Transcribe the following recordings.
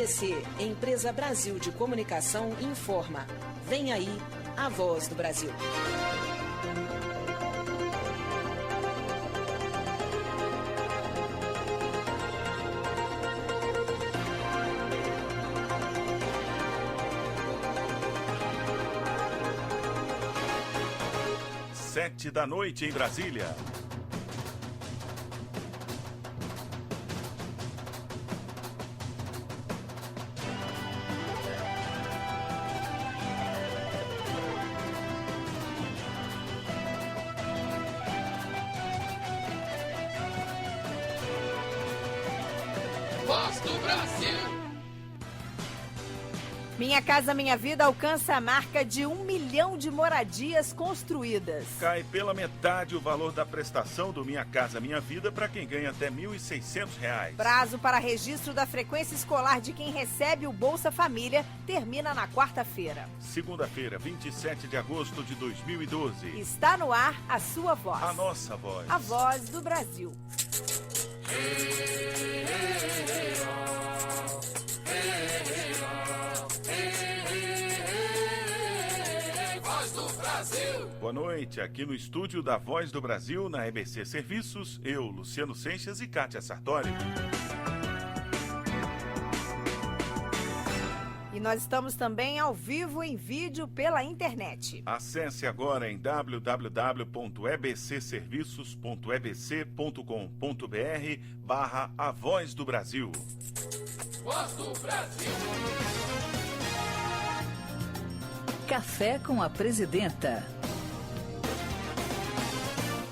EBC, Empresa Brasil de Comunicação, informa. Vem aí a Voz do Brasil. Sete da noite em Brasília. Voz do Brasil. Minha Casa Minha Vida alcança a marca de 1 milhão de moradias construídas. Cai pela metade o valor da prestação do Minha Casa Minha Vida para quem ganha até R$ 1.600. Prazo para registro da frequência escolar de quem recebe o Bolsa Família termina na quarta-feira. Segunda-feira, 27 de agosto de 2012. Está no ar a sua voz. A nossa voz. A voz do Brasil. Boa noite, aqui no estúdio da Voz do Brasil, na EBC Serviços, eu, Luciano Seixas e Kátia Sartori. E nós estamos também ao vivo em vídeo pela internet. Acesse agora em www.ebcserviços.ebc.com.br/A Voz do Brasil. Voz do Brasil. Café com a Presidenta.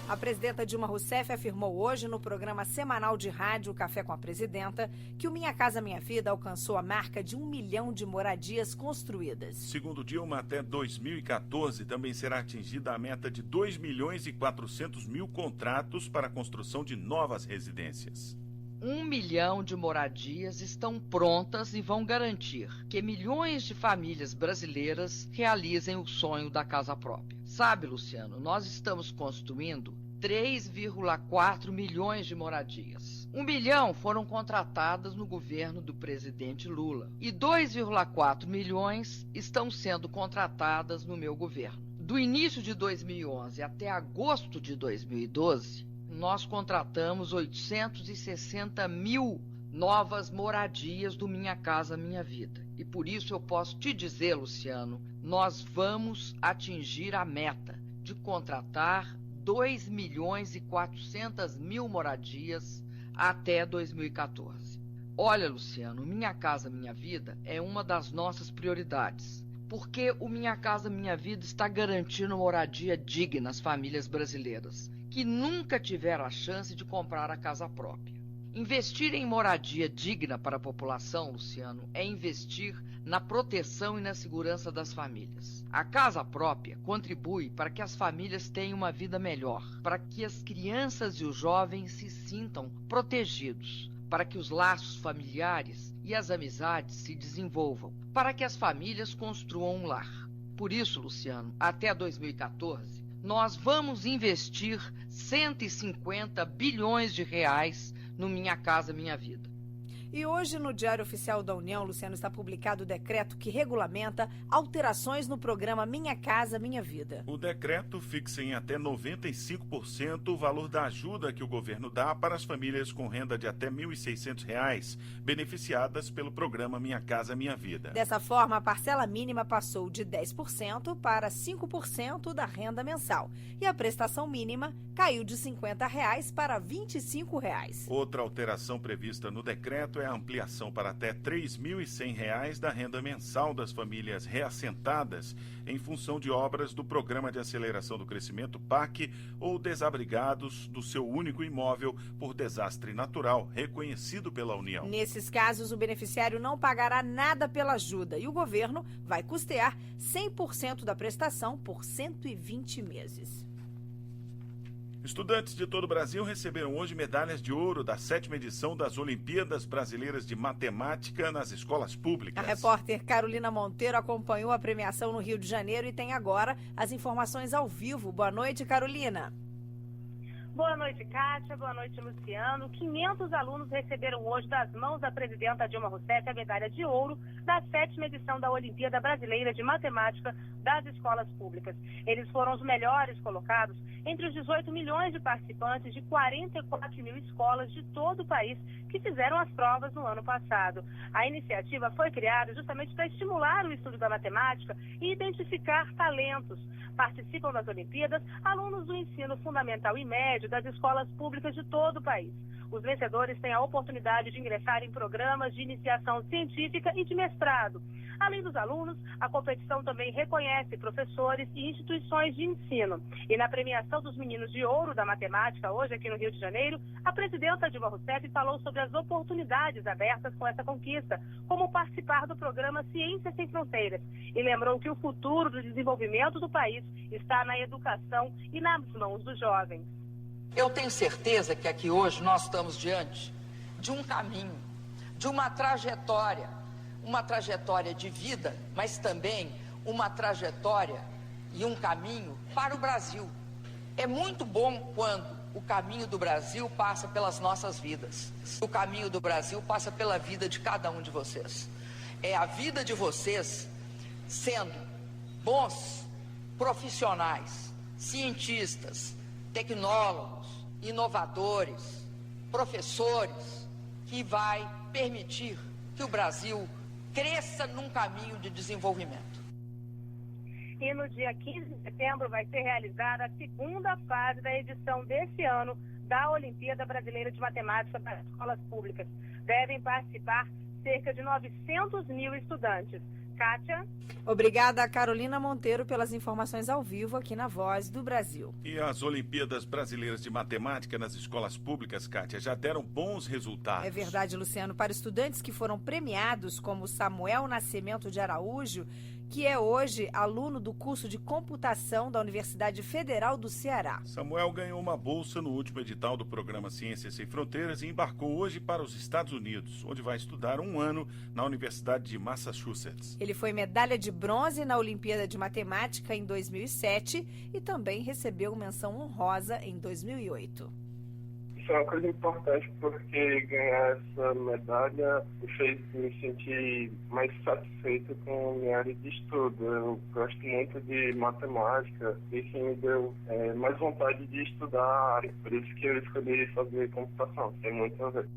A presidenta Dilma Rousseff afirmou hoje no programa semanal de rádio Café com a Presidenta que o Minha Casa Minha Vida alcançou a marca de 1 milhão de moradias construídas. Segundo Dilma, até 2014 também será atingida a meta de 2.400.000 contratos para a construção de novas residências. 1 milhão de moradias estão prontas e vão garantir que milhões de famílias brasileiras realizem o sonho da casa própria. Sabe, Luciano, nós estamos construindo 3,4 milhões de moradias. 1 milhão foram contratadas no governo do presidente Lula e 2,4 milhões estão sendo contratadas no meu governo. Do início de 2011 até agosto de 2012, nós contratamos 860 mil novas moradias do Minha Casa Minha Vida. E por isso eu posso te dizer, Luciano, nós vamos atingir a meta de contratar 2.400.000 moradias até 2014. Olha, Luciano, Minha Casa Minha Vida é uma das nossas prioridades, porque o Minha Casa Minha Vida está garantindo moradia digna às famílias brasileiras que nunca tiveram a chance de comprar a casa própria. Investir em moradia digna para a população, Luciano, é investir na proteção e na segurança das famílias. A casa própria contribui para que as famílias tenham uma vida melhor, para que as crianças e os jovens se sintam protegidos, para que os laços familiares e as amizades se desenvolvam, para que as famílias construam um lar. Por isso, Luciano, até 2014, nós vamos investir 150 bilhões de reais no Minha Casa Minha Vida. E hoje, no Diário Oficial da União, Luciano, está publicado o decreto que regulamenta alterações no programa Minha Casa Minha Vida. O decreto fixa em até 95% o valor da ajuda que o governo dá para as famílias com renda de até R$ 1.600, beneficiadas pelo programa Minha Casa Minha Vida. Dessa forma, a parcela mínima passou de 10% para 5% da renda mensal. E a prestação mínima caiu de R$ 50 para R$ 25. Outra alteração prevista no decreto é a ampliação para até R$ 3.100 da renda mensal das famílias reassentadas em função de obras do Programa de Aceleração do Crescimento PAC ou desabrigados do seu único imóvel por desastre natural reconhecido pela União. Nesses casos, o beneficiário não pagará nada pela ajuda e o governo vai custear 100% da prestação por 120 meses. Estudantes de todo o Brasil receberam hoje medalhas de ouro da 7ª edição das Olimpíadas Brasileiras de Matemática nas escolas públicas. A repórter Carolina Monteiro acompanhou a premiação no Rio de Janeiro e tem agora as informações ao vivo. Boa noite, Carolina. Boa noite, Kátia. Boa noite, Luciano. 500 alunos receberam hoje das mãos da presidenta Dilma Rousseff a medalha de ouro da 7ª edição da Olimpíada Brasileira de Matemática das Escolas Públicas. Eles foram os melhores colocados entre os 18 milhões de participantes de 44 mil escolas de todo o país que fizeram as provas no ano passado. A iniciativa foi criada justamente para estimular o estudo da matemática e identificar talentos. Participam das Olimpíadas alunos do ensino fundamental e médio das escolas públicas de todo o país. Os vencedores têm a oportunidade de ingressar em programas de iniciação científica e de mestrado. Além dos alunos, a competição também reconhece professores e instituições de ensino. E na premiação dos meninos de ouro da matemática, hoje aqui no Rio de Janeiro, a presidenta Dilma Rousseff falou sobre as oportunidades abertas com essa conquista, como participar do programa Ciência Sem Fronteiras. E lembrou que o futuro do desenvolvimento do país está na educação e nas mãos dos jovens. Eu tenho certeza que aqui hoje nós estamos diante de um caminho, de uma trajetória de vida, mas também uma trajetória e um caminho para o Brasil. É muito bom quando o caminho do Brasil passa pelas nossas vidas. O caminho do Brasil passa pela vida de cada um de vocês. É a vida de vocês sendo bons profissionais, cientistas, tecnólogos, inovadores, professores, que vai permitir que o Brasil cresça num caminho de desenvolvimento. E no dia 15 de setembro vai ser realizada a segunda fase da edição desse ano da Olimpíada Brasileira de Matemática das Escolas Públicas. Devem participar cerca de 900 mil estudantes. Kátia? Obrigada, Carolina Monteiro, pelas informações ao vivo aqui na Voz do Brasil. E as Olimpíadas Brasileiras de Matemática nas escolas públicas, Kátia, já deram bons resultados. É verdade, Luciano. Para estudantes que foram premiados, como Samuel Nascimento de Araújo, que é hoje aluno do curso de computação da Universidade Federal do Ceará. Samuel ganhou uma bolsa no último edital do programa Ciências Sem Fronteiras e embarcou hoje para os Estados Unidos, onde vai estudar um ano na Universidade de Massachusetts. Ele foi medalha de bronze na Olimpíada de Matemática em 2007 e também recebeu menção honrosa em 2008. Isso é uma coisa importante porque ganhar essa medalha me fez me sentir mais satisfeito com a minha área de estudo. Eu gosto muito de matemática e isso me deu mais vontade de estudar a área. Por isso que eu escolhi fazer computação. Tem muito a ver.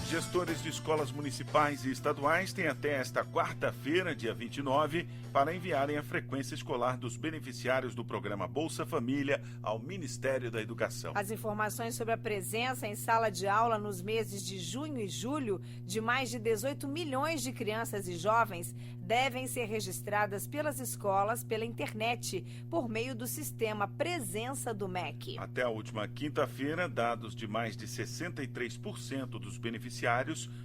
Gestores de escolas municipais e estaduais têm até esta quarta-feira, dia 29, para enviarem a frequência escolar dos beneficiários do programa Bolsa Família ao Ministério da Educação. As informações sobre a presença em sala de aula nos meses de junho e julho de mais de 18 milhões de crianças e jovens devem ser registradas pelas escolas pela internet, por meio do sistema Presença do MEC. Até a última quinta-feira, dados de mais de 63% dos beneficiários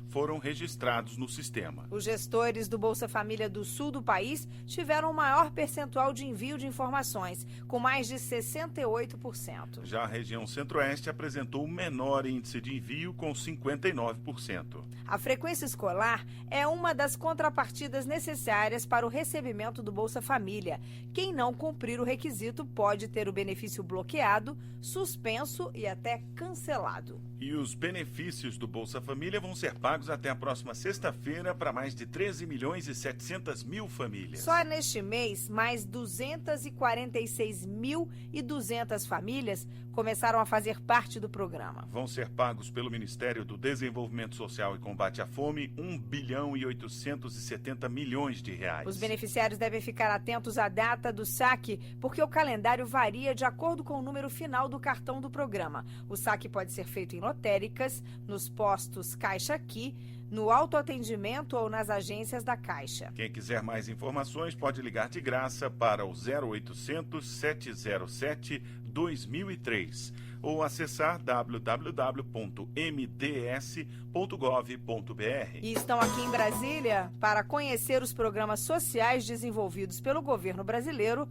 foram registrados no sistema. Os gestores do Bolsa Família do sul do país tiveram o maior percentual de envio de informações, com mais de 68%. Já a região centro-oeste apresentou o menor índice de envio, com 59%. A frequência escolar é uma das contrapartidas necessárias para o recebimento do Bolsa Família. Quem não cumprir o requisito pode ter o benefício bloqueado, suspenso e até cancelado. E os benefícios do Bolsa Família vão ser pagos até a próxima sexta-feira para mais de 13 milhões e 700 mil famílias. Só neste mês, mais 246.200 famílias começaram a fazer parte do programa. Vão ser pagos pelo Ministério do Desenvolvimento Social e Combate à Fome 1 bilhão e 870 milhões de reais. Os beneficiários devem ficar atentos à data do saque, porque o calendário varia de acordo com o número final do cartão do programa. O saque pode ser feito em lotéricas, nos postos Caixa Aqui, no autoatendimento ou nas agências da Caixa. Quem quiser mais informações pode ligar de graça para o 0800 707 2003 ou acessar www.mds.gov.br. E estão aqui em Brasília para conhecer os programas sociais desenvolvidos pelo governo brasileiro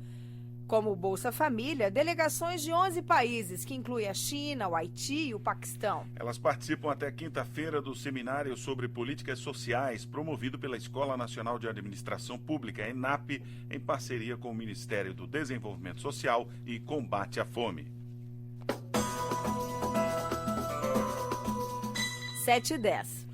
como o Bolsa Família, delegações de 11 países, que inclui a China, o Haiti e o Paquistão. Elas participam até quinta-feira do seminário sobre políticas sociais, promovido pela Escola Nacional de Administração Pública, ENAP, em parceria com o Ministério do Desenvolvimento Social e Combate à Fome. 7h10.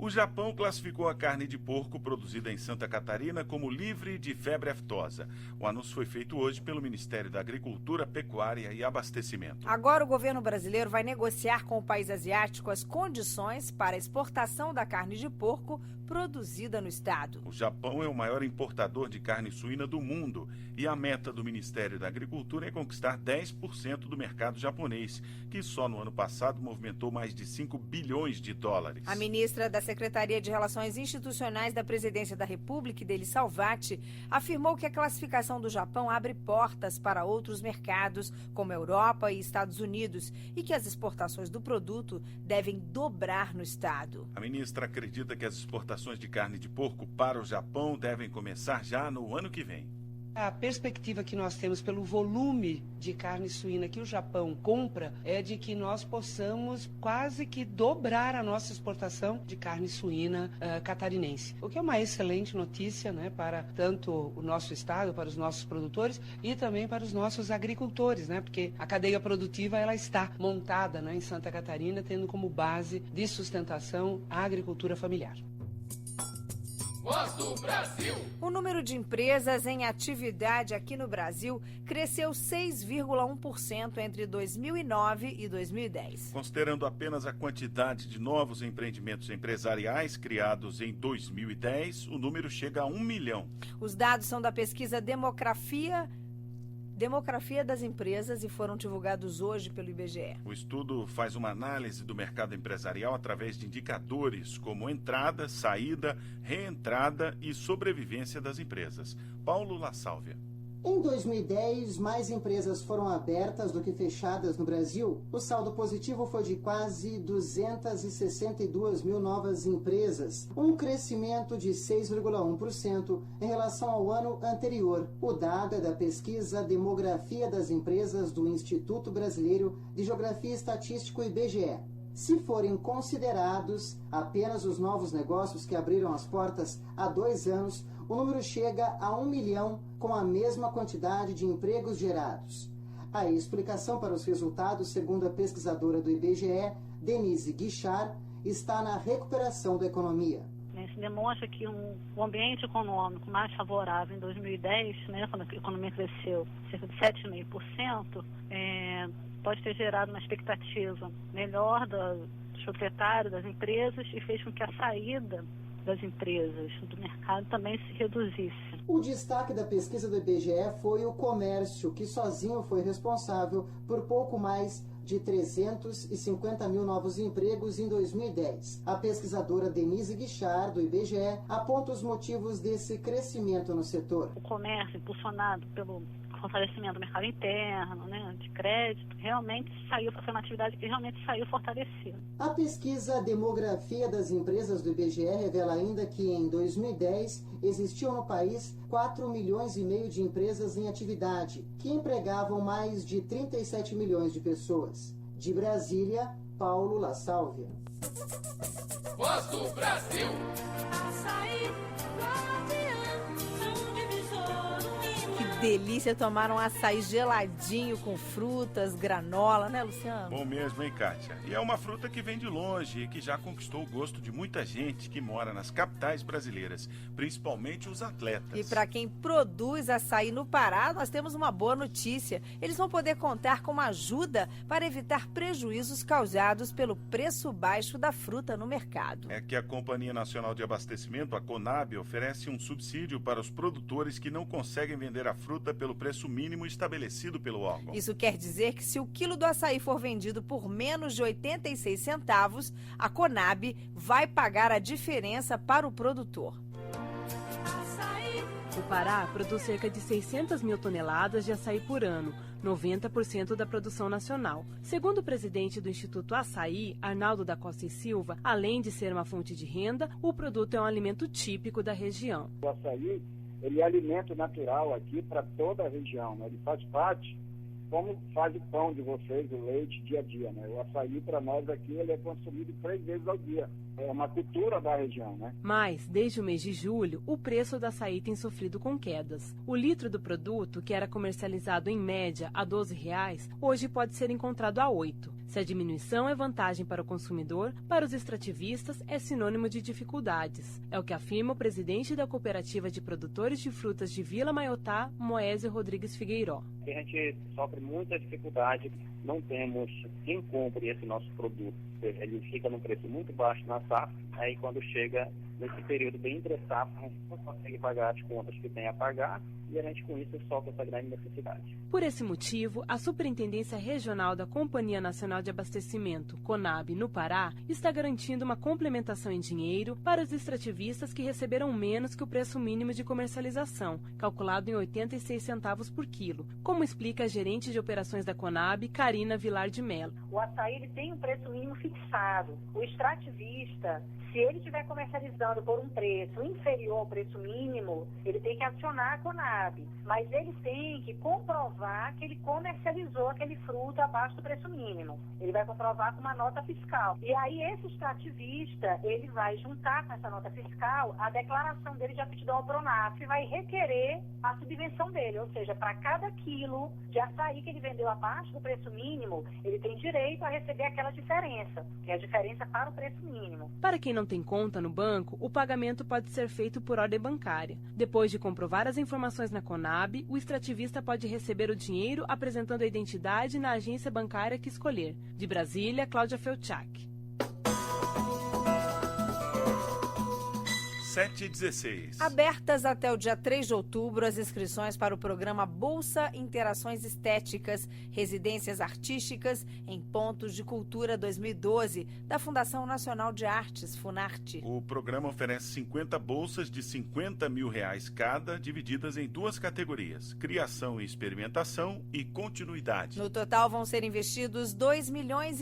O Japão classificou a carne de porco produzida em Santa Catarina como livre de febre aftosa. O anúncio foi feito hoje pelo Ministério da Agricultura, Pecuária e Abastecimento. Agora o governo brasileiro vai negociar com o país asiático as condições para a exportação da carne de porco produzida no estado. O Japão é o maior importador de carne suína do mundo e a meta do Ministério da Agricultura é conquistar 10% do mercado japonês, que só no ano passado movimentou mais de 5 bilhões de dólares. A ministra da Secretaria de Relações Institucionais da Presidência da República, Ideli Salvati, afirmou que a classificação do Japão abre portas para outros mercados, como Europa e Estados Unidos, e que as exportações do produto devem dobrar no estado. A ministra acredita que as exportações de carne de porco para o Japão devem começar já no ano que vem. A perspectiva que nós temos pelo volume de carne suína que o Japão compra é de que nós possamos quase que dobrar a nossa exportação de carne suína catarinense. O que é uma excelente notícia, né, para tanto o nosso estado, para os nossos produtores e também para os nossos agricultores, né, porque a cadeia produtiva ela está montada, né, em Santa Catarina, tendo como base de sustentação a agricultura familiar. Voz do Brasil. O número de empresas em atividade aqui no Brasil cresceu 6,1% entre 2009 e 2010. Considerando apenas a quantidade de novos empreendimentos empresariais criados em 2010, o número chega a 1 milhão. Os dados são da pesquisa Demografia das Empresas e foram divulgados hoje pelo IBGE. O estudo faz uma análise do mercado empresarial através de indicadores como entrada, saída, reentrada e sobrevivência das empresas. Paulo La Sálvia. Em 2010, mais empresas foram abertas do que fechadas no Brasil. O saldo positivo foi de quase 262 mil novas empresas, um crescimento de 6,1% em relação ao ano anterior. O dado é da pesquisa Demografia das Empresas do Instituto Brasileiro de Geografia e Estatística, IBGE. Se forem considerados apenas os novos negócios que abriram as portas há 2 anos, o número chega a 1 milhão, com a mesma quantidade de empregos gerados. A explicação para os resultados, segundo a pesquisadora do IBGE, Denise Guichard, está na recuperação da economia. Isso demonstra que o ambiente econômico mais favorável em 2010, né, quando a economia cresceu cerca de 7,5%, pode ter gerado uma expectativa melhor dos proprietários das empresas e fez com que a saída das empresas do mercado também se reduzisse. O destaque da pesquisa do IBGE foi o comércio, que sozinho foi responsável por pouco mais de 350 mil novos empregos em 2010. A pesquisadora Denise Guichard, do IBGE, aponta os motivos desse crescimento no setor. O comércio, impulsionado pelo fortalecimento do mercado interno, né, de crédito, realmente saiu, foi uma atividade que realmente saiu fortalecida. A pesquisa Demografia das Empresas do IBGE revela ainda que em 2010 existiam no país 4 milhões e meio de empresas em atividade, que empregavam mais de 37 milhões de pessoas. De Brasília, Paulo La Sálvia. Voz do Brasil. Delícia tomar um açaí geladinho com frutas, granola, né, Luciano? Bom mesmo, hein, Kátia? E é uma fruta que vem de longe e que já conquistou o gosto de muita gente que mora nas capitais brasileiras, principalmente os atletas. E para quem produz açaí no Pará, nós temos uma boa notícia. Eles vão poder contar com uma ajuda para evitar prejuízos causados pelo preço baixo da fruta no mercado. É que a Companhia Nacional de Abastecimento, a CONAB, oferece um subsídio para os produtores que não conseguem vender a fruta pelo preço mínimo estabelecido pelo órgão. Isso quer dizer que se o quilo do açaí for vendido por menos de 86 centavos, a CONAB vai pagar a diferença para o produtor. O Pará produz cerca de 600 mil toneladas de açaí por ano, 90% da produção nacional. Segundo o presidente do Instituto Açaí, Arnaldo da Costa e Silva, além de ser uma fonte de renda, o produto é um alimento típico da região. O açaí ele é alimento natural aqui para toda a região, né? Ele faz parte, como faz o pão de vocês, o leite, dia a dia, né? O açaí, para nós aqui, ele é consumido 3 vezes ao dia. É uma cultura da região, né? Mas, desde o mês de julho, o preço do açaí tem sofrido com quedas. O litro do produto, que era comercializado em média a R$ 12,00, hoje pode ser encontrado a R$ 8,00. Se a diminuição é vantagem para o consumidor, para os extrativistas é sinônimo de dificuldades. É o que afirma o presidente da Cooperativa de Produtores de Frutas de Vila Maiotá, Moésio Rodrigues Figueiró. A gente sofre muita dificuldade, não temos quem compre esse nosso produto. Ele fica num preço muito baixo na safra, aí quando chega nesse período bem entre safra, a gente não consegue pagar as contas que tem a pagar e a gente com isso sofre essa grande necessidade. Por esse motivo, a Superintendência Regional da Companhia Nacional de Abastecimento, CONAB, no Pará, está garantindo uma complementação em dinheiro para os extrativistas que receberam menos que o preço mínimo de comercialização, calculado em 86 centavos por quilo, como explica a gerente de operações da CONAB, Karina Vilar de Mello. O açaí ele tem um preço mínimo fixado. O extrativista, se ele estiver comercializando por um preço inferior ao preço mínimo, ele tem que acionar a CONAB. Mas ele tem que comprovar que ele comercializou aquele fruto abaixo do preço mínimo. Ele vai comprovar com uma nota fiscal. E aí esse extrativista, ele vai juntar com essa nota fiscal a declaração dele de aptidão ao PRONAF e vai requerer a subvenção dele. Ou seja, para cada quilo de açaí que ele vendeu abaixo do preço mínimo, ele tem direito a receber aquela diferença, que é a diferença para o preço mínimo. Para quem não tem conta no banco, o pagamento pode ser feito por ordem bancária. Depois de comprovar as informações na CONAB, o extrativista pode receber o dinheiro apresentando a identidade na agência bancária que escolher. De Brasília, Cláudia Felchak. 7h16. Abertas até o dia 3 de outubro as inscrições para o programa Bolsa Interações Estéticas, Residências Artísticas em Pontos de Cultura 2012, da Fundação Nacional de Artes, Funarte. O programa oferece 50 bolsas de R$50 mil cada, divididas em 2 categorias: criação e experimentação e continuidade. No total vão ser investidos R$2,5 milhões.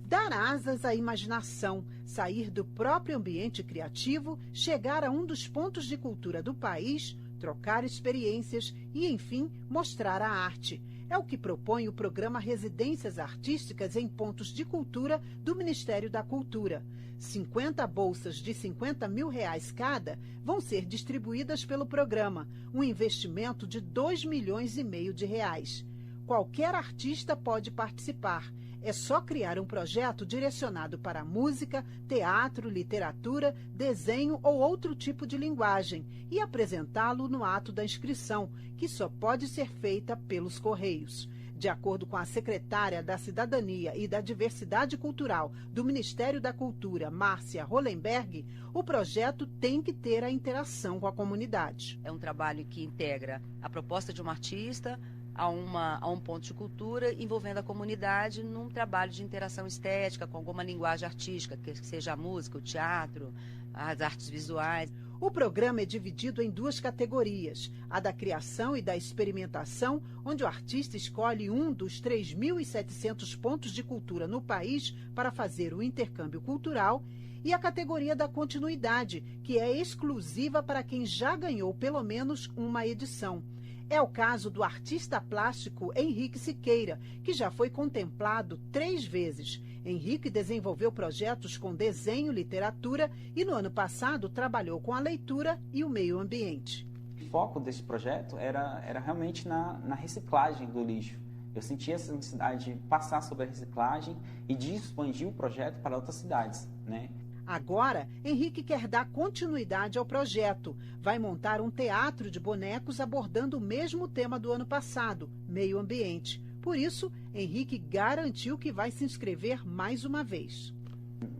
Dar asas à imaginação, sair do próprio ambiente criativo, chegar a um dos pontos de cultura do país, trocar experiências e, enfim, mostrar a arte. É o que propõe o programa Residências Artísticas em Pontos de Cultura do Ministério da Cultura. 50 bolsas de R$50 mil cada vão ser distribuídas pelo programa, um investimento de R$2,5 milhões. Qualquer artista pode participar. É só criar um projeto direcionado para música, teatro, literatura, desenho ou outro tipo de linguagem e apresentá-lo no ato da inscrição, que só pode ser feita pelos Correios. De acordo com a secretária da Cidadania e da Diversidade Cultural do Ministério da Cultura, Márcia Hollenberg, o projeto tem que ter a interação com a comunidade. É um trabalho que integra a proposta de um artista a um ponto de cultura envolvendo a comunidade num trabalho de interação estética com alguma linguagem artística, que seja a música, o teatro, as artes visuais. O programa é dividido em 2 categorias, a da criação e da experimentação, onde o artista escolhe um dos 3.700 pontos de cultura no país para fazer o intercâmbio cultural, e a categoria da continuidade, que é exclusiva para quem já ganhou pelo menos uma edição. É o caso do artista plástico Henrique Siqueira, que já foi contemplado 3 vezes. Henrique desenvolveu projetos com desenho, literatura e no ano passado trabalhou com a leitura e o meio ambiente. O foco desse projeto era realmente na reciclagem do lixo. Eu sentia essa necessidade de passar sobre a reciclagem e de expandir o projeto para outras cidades, né? Agora, Henrique quer dar continuidade ao projeto. Vai montar um teatro de bonecos abordando o mesmo tema do ano passado, meio ambiente. Por isso, Henrique garantiu que vai se inscrever mais uma vez.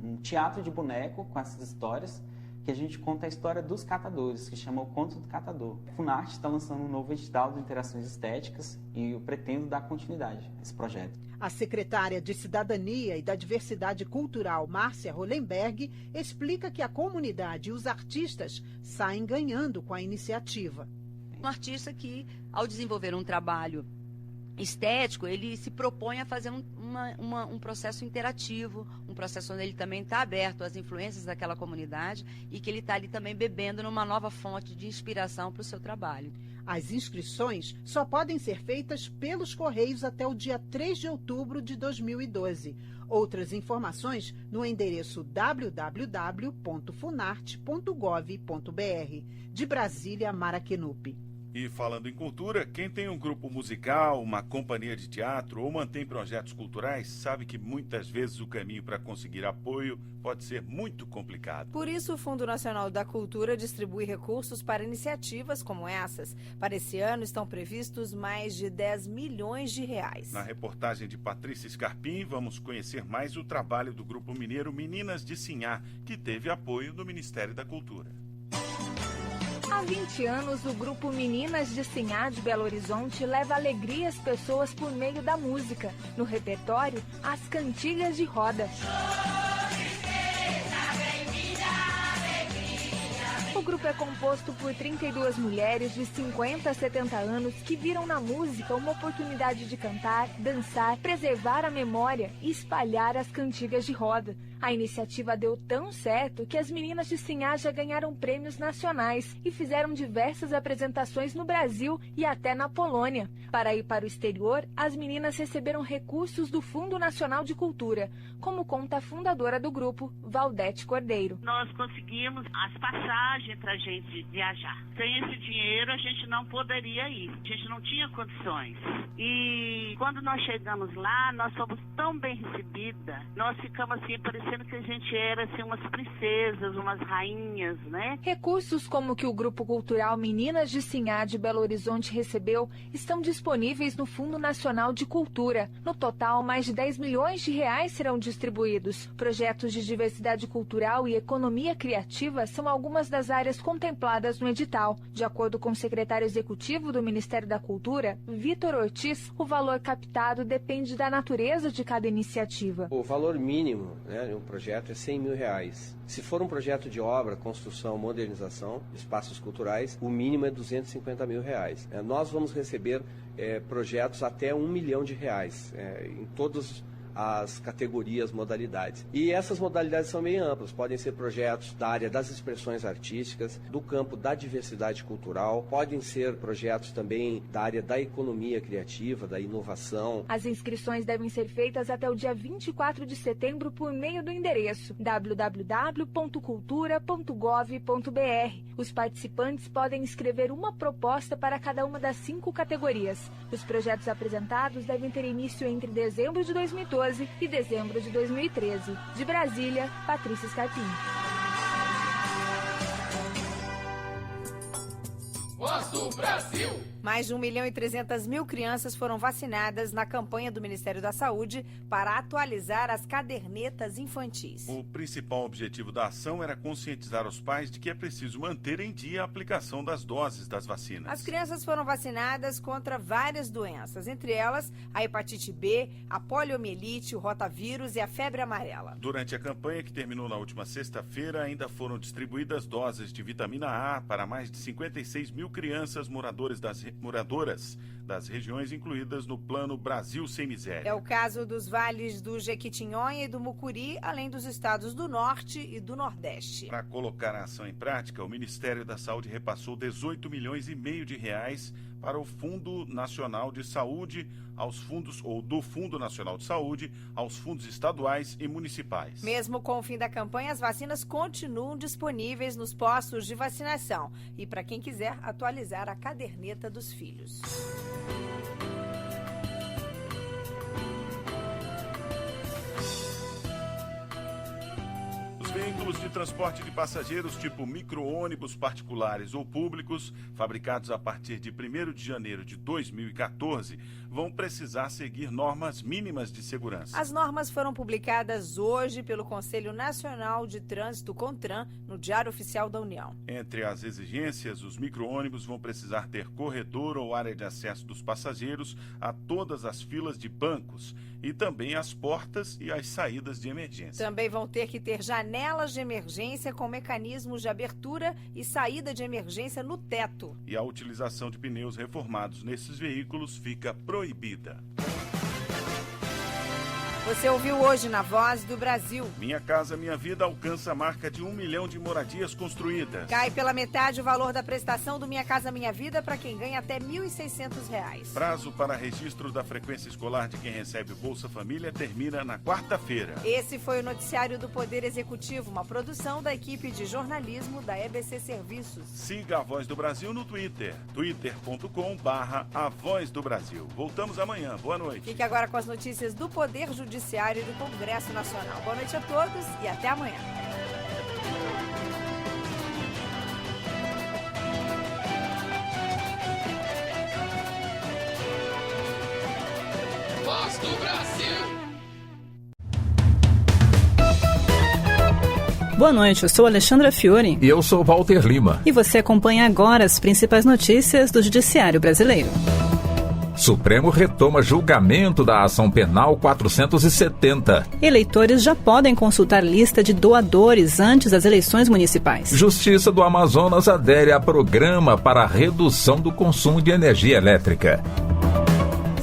Um teatro de boneco com essas histórias, que a gente conta a história dos catadores, que chama o Conto do Catador. A Funarte está lançando um novo edital de interações estéticas e eu pretendo dar continuidade a esse projeto. A secretária de Cidadania e da Diversidade Cultural, Márcia Hollenberg, explica que a comunidade e os artistas saem ganhando com a iniciativa. Um artista que, ao desenvolver um trabalho estético, ele se propõe a fazer um processo interativo, um processo onde ele também está aberto às influências daquela comunidade e que ele está ali também bebendo numa nova fonte de inspiração para o seu trabalho. As inscrições só podem ser feitas pelos Correios até o dia 3 de outubro de 2012. Outras informações no endereço www.funarte.gov.br. De Brasília, Mara Kenupi. E falando em cultura, quem tem um grupo musical, uma companhia de teatro ou mantém projetos culturais, sabe que muitas vezes o caminho para conseguir apoio pode ser muito complicado. Por isso, o Fundo Nacional da Cultura distribui recursos para iniciativas como essas. Para esse ano, estão previstos mais de 10 milhões de reais. Na reportagem de Patrícia Scarpim, vamos conhecer mais o trabalho do grupo mineiro Meninas de Sinhá, que teve apoio do Ministério da Cultura. Há 20 anos, o grupo Meninas de Sinhá de Belo Horizonte leva alegria às pessoas por meio da música. No repertório, as cantigas de roda. O grupo é composto por 32 mulheres de 50 a 70 anos que viram na música uma oportunidade de cantar, dançar, preservar a memória e espalhar as cantigas de roda. A iniciativa deu tão certo que as meninas de Sinhá já ganharam prêmios nacionais e fizeram diversas apresentações no Brasil e até na Polônia. Para ir para o exterior, as meninas receberam recursos do Fundo Nacional de Cultura, como conta a fundadora do grupo, Valdete Cordeiro. Nós conseguimos as passagens para a gente viajar. Sem esse dinheiro, a gente não poderia ir. A gente não tinha condições. E quando nós chegamos lá, nós fomos tão bem recebidas. Nós ficamos assim, parecendo que a gente era assim, umas princesas, umas rainhas, né? Recursos como o que o Grupo Cultural Meninas de Sinhá de Belo Horizonte recebeu estão disponíveis no Fundo Nacional de Cultura. No total, mais de 10 milhões de reais serão distribuídos. Projetos de diversidade cultural e economia criativa são algumas das áreas contempladas no edital. De acordo com o secretário executivo do Ministério da Cultura, Vitor Ortiz, o valor captado depende da natureza de cada iniciativa. O valor mínimo, um projeto é R$100 mil. Se for um projeto de obra, construção, modernização de espaços culturais, o mínimo é R$250 mil. Nós vamos receber projetos até R$1 milhão em todos as categorias, modalidades. E essas modalidades são meio amplas, podem ser projetos da área das expressões artísticas, do campo da diversidade cultural, podem ser projetos também da área da economia criativa, da inovação. As inscrições devem ser feitas até o dia 24 de setembro por meio do endereço www.cultura.gov.br. Os participantes podem escrever uma proposta para cada uma das 5 categorias. Os projetos apresentados devem ter início entre dezembro de 2012 e dezembro de 2013. De Brasília, Patrícia Scarpim. Voz do Brasil. Mais de 1.300.000 crianças foram vacinadas na campanha do Ministério da Saúde para atualizar as cadernetas infantis. O principal objetivo da ação era conscientizar os pais de que é preciso manter em dia a aplicação das doses das vacinas. As crianças foram vacinadas contra várias doenças, entre elas a hepatite B, a poliomielite, o rotavírus e a febre amarela. Durante a campanha, que terminou na última sexta-feira, ainda foram distribuídas doses de vitamina A para mais de 56 mil crianças moradoras das regiões incluídas no Plano Brasil Sem Miséria. É o caso dos vales do Jequitinhonha e do Mucuri, além dos estados do Norte e do Nordeste. Para colocar a ação em prática, o Ministério da Saúde repassou 18 milhões e meio de reais para o Fundo Nacional de Saúde, do Fundo Nacional de Saúde, aos fundos estaduais e municipais. Mesmo com o fim da campanha, as vacinas continuam disponíveis nos postos de vacinação e para quem quiser atualizar a caderneta dos filhos. Veículos de transporte de passageiros tipo micro-ônibus particulares ou públicos, fabricados a partir de 1º de janeiro de 2014, vão precisar seguir normas mínimas de segurança. As normas foram publicadas hoje pelo Conselho Nacional de Trânsito, CONTRAN, no Diário Oficial da União. Entre as exigências, os micro-ônibus vão precisar ter corredor ou área de acesso dos passageiros a todas as filas de bancos e também as portas e as saídas de emergência. Também vão ter que ter janelas de emergência com mecanismos de abertura e saída de emergência no teto. E a utilização de pneus reformados nesses veículos fica proibida. Você ouviu hoje na Voz do Brasil. Minha Casa Minha Vida alcança a marca de 1 milhão de moradias construídas. Cai pela metade o valor da prestação do Minha Casa Minha Vida para quem ganha até R$ 1.600. Prazo para registro da frequência escolar de quem recebe o Bolsa Família termina na quarta-feira. Esse foi o noticiário do Poder Executivo, uma produção da equipe de jornalismo da EBC Serviços. Siga a Voz do Brasil no Twitter, twitter.com/A Voz do Brasil. Voltamos amanhã. Boa noite. Fique agora com as notícias do Poder Judiciário e do Congresso Nacional. Boa noite a todos e até amanhã. Voz do Brasil. Boa noite, eu sou Alexandra Fiore. E eu sou Walter Lima. E você acompanha agora as principais notícias do Judiciário Brasileiro. Supremo retoma julgamento da ação penal 470. Eleitores já podem consultar lista de doadores antes das eleições municipais. Justiça do Amazonas adere a programa para a redução do consumo de energia elétrica.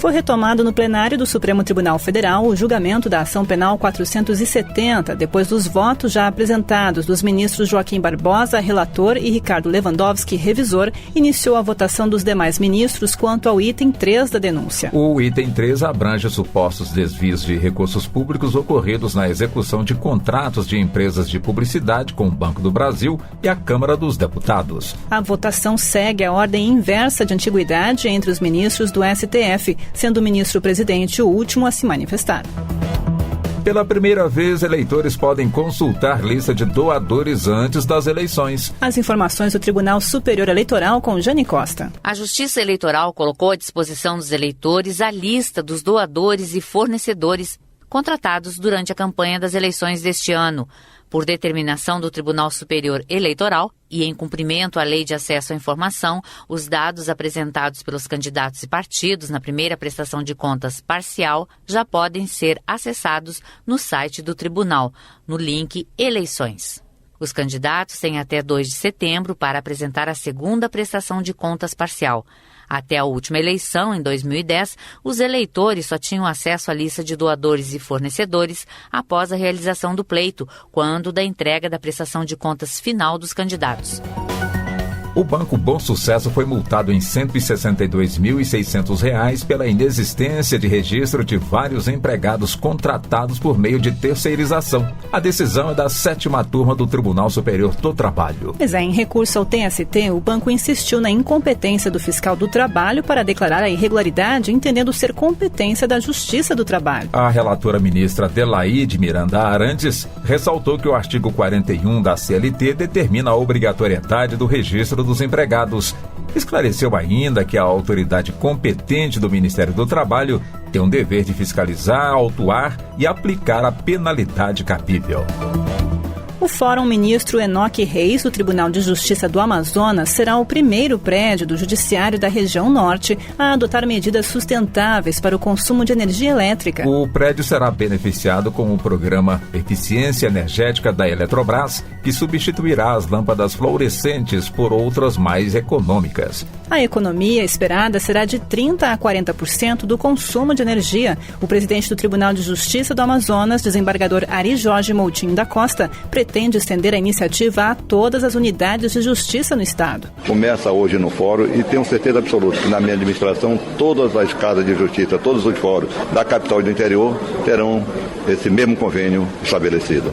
Foi retomado no plenário do Supremo Tribunal Federal o julgamento da ação penal 470, depois dos votos já apresentados dos ministros Joaquim Barbosa, relator, e Ricardo Lewandowski, revisor, iniciou a votação dos demais ministros quanto ao item 3 da denúncia. O item 3 abrange supostos desvios de recursos públicos ocorridos na execução de contratos de empresas de publicidade com o Banco do Brasil e a Câmara dos Deputados. A votação segue a ordem inversa de antiguidade entre os ministros do STF, sendo o ministro-presidente o último a se manifestar. Pela primeira vez, eleitores podem consultar lista de doadores antes das eleições. As informações do Tribunal Superior Eleitoral com Jane Costa. A Justiça Eleitoral colocou à disposição dos eleitores a lista dos doadores e fornecedores contratados durante a campanha das eleições deste ano. Por determinação do Tribunal Superior Eleitoral e em cumprimento à Lei de Acesso à Informação, os dados apresentados pelos candidatos e partidos na primeira prestação de contas parcial já podem ser acessados no site do Tribunal, no link Eleições. Os candidatos têm até 2 de setembro para apresentar a segunda prestação de contas parcial. Até a última eleição, em 2010, os eleitores só tinham acesso à lista de doadores e fornecedores após a realização do pleito, quando da entrega da prestação de contas final dos candidatos. O Banco Bom Sucesso foi multado em R$ 162.600 pela inexistência de registro de vários empregados contratados por meio de terceirização. A decisão é da 7ª turma do Tribunal Superior do Trabalho. Mas em recurso ao TST, o banco insistiu na incompetência do fiscal do trabalho para declarar a irregularidade, entendendo ser competência da Justiça do Trabalho. A relatora ministra Adelaide Miranda Arantes ressaltou que o artigo 41 da CLT determina a obrigatoriedade do registro dos empregados. Esclareceu ainda que a autoridade competente do Ministério do Trabalho tem um dever de fiscalizar, autuar e aplicar a penalidade cabível. O Fórum Ministro Enoque Reis, do Tribunal de Justiça do Amazonas, será o primeiro prédio do Judiciário da região norte a adotar medidas sustentáveis para o consumo de energia elétrica. O prédio será beneficiado com o programa Eficiência Energética da Eletrobras, que substituirá as lâmpadas fluorescentes por outras mais econômicas. A economia esperada será de 30% a 40% do consumo de energia. O presidente do Tribunal de Justiça do Amazonas, desembargador Ari Jorge Moutinho da Costa, pretende estender a iniciativa a todas as unidades de justiça no estado. Começa hoje no fórum e tenho certeza absoluta que na minha administração todas as casas de justiça, todos os fóruns da capital e do interior terão esse mesmo convênio estabelecido.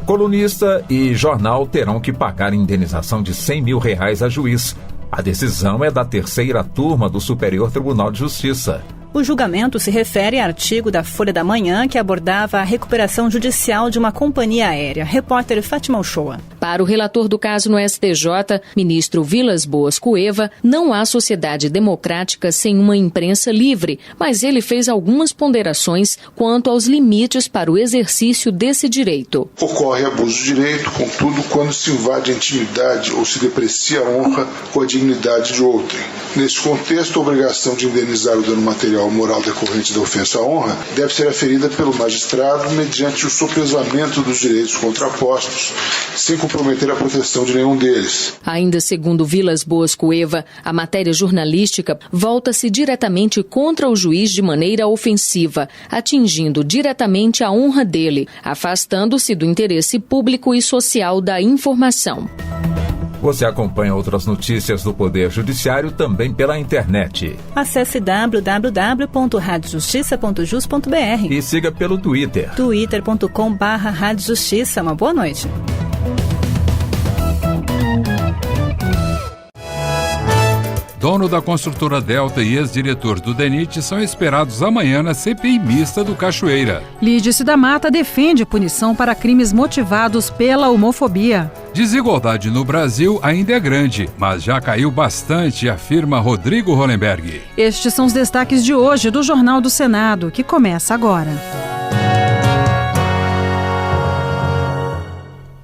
Colunista e jornal terão que pagar indenização de R$ 100 mil a juiz. A decisão é da 3ª turma do Superior Tribunal de Justiça. O julgamento se refere a artigo da Folha da Manhã que abordava a recuperação judicial de uma companhia aérea. Repórter Fátima Uchoa. Para o relator do caso no STJ, ministro Vilas Boas Cueva, não há sociedade democrática sem uma imprensa livre, mas ele fez algumas ponderações quanto aos limites para o exercício desse direito. Ocorre abuso de direito, contudo, quando se invade a intimidade ou se deprecia a honra ou a dignidade de outrem. Nesse contexto, a obrigação de indenizar o dano material ou moral decorrente da ofensa à honra deve ser aferida pelo magistrado mediante o sopesamento dos direitos contrapostos, sem comprometer a proteção de nenhum deles. Ainda segundo Vilas Boas Cueva, a matéria jornalística volta-se diretamente contra o juiz de maneira ofensiva, atingindo diretamente a honra dele, afastando-se do interesse público e social da informação. Você acompanha outras notícias do Poder Judiciário também pela internet. Acesse www.radiojustiça.jus.br e siga pelo Twitter. twitter.com/radiojustiça. Uma boa noite. Dono da construtora Delta e ex-diretor do DENIT são esperados amanhã na CPI mista do Cachoeira. Lídice da Mata defende punição para crimes motivados pela homofobia. Desigualdade no Brasil ainda é grande, mas já caiu bastante, afirma Rodrigo Hollenberg. Estes são os destaques de hoje do Jornal do Senado, que começa agora.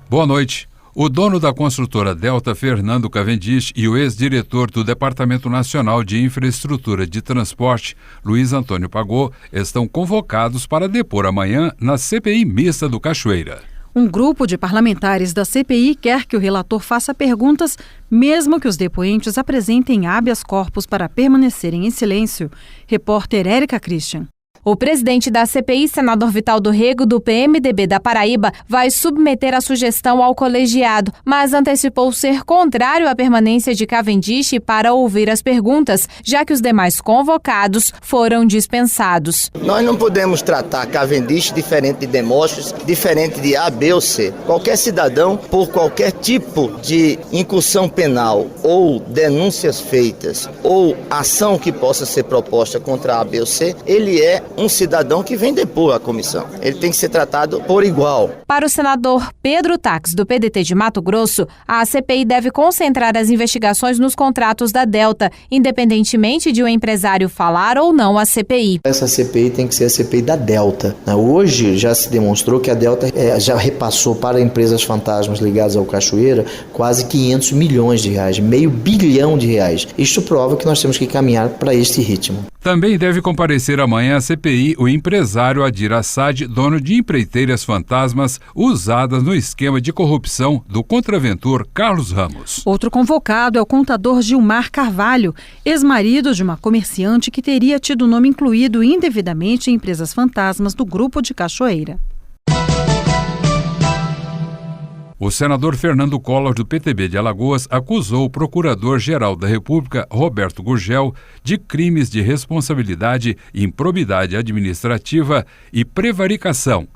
Boa noite. O dono da construtora Delta, Fernando Cavendish, e o ex-diretor do Departamento Nacional de Infraestrutura de Transporte, Luiz Antônio Pagô, estão convocados para depor amanhã na CPI mista do Cachoeira. Um grupo de parlamentares da CPI quer que o relator faça perguntas, mesmo que os depoentes apresentem habeas corpus para permanecerem em silêncio. Repórter Érica Christian. O presidente da CPI, senador Vital do Rego, do PMDB da Paraíba, vai submeter a sugestão ao colegiado, mas antecipou ser contrário à permanência de Cavendish para ouvir as perguntas, já que os demais convocados foram dispensados. Nós não podemos tratar Cavendish diferente de Demóstenes, diferente de A, B ou C. Qualquer cidadão, por qualquer tipo de incursão penal ou denúncias feitas ou ação que possa ser proposta contra A, B ou C, ele é um cidadão que vem depor à comissão. Ele tem que ser tratado por igual. Para o senador Pedro Tax, do PDT de Mato Grosso, a CPI deve concentrar as investigações nos contratos da Delta, independentemente de o empresário falar ou não à CPI. Essa CPI tem que ser a CPI da Delta. Hoje já se demonstrou que a Delta já repassou para empresas fantasmas ligadas ao Cachoeira quase 500 milhões de reais, R$500 bilhão. Isto prova que nós temos que caminhar para este ritmo. Também deve comparecer amanhã à CPI o empresário Adir Assad, dono de empreiteiras fantasmas usadas no esquema de corrupção do contraventor Carlos Ramos. Outro convocado é o contador Gilmar Carvalho, ex-marido de uma comerciante que teria tido o nome incluído indevidamente em empresas fantasmas do Grupo de Cachoeira. O senador Fernando Collor, do PTB de Alagoas, acusou o procurador-geral da República, Roberto Gurgel, de crimes de responsabilidade, improbidade administrativa e prevaricação,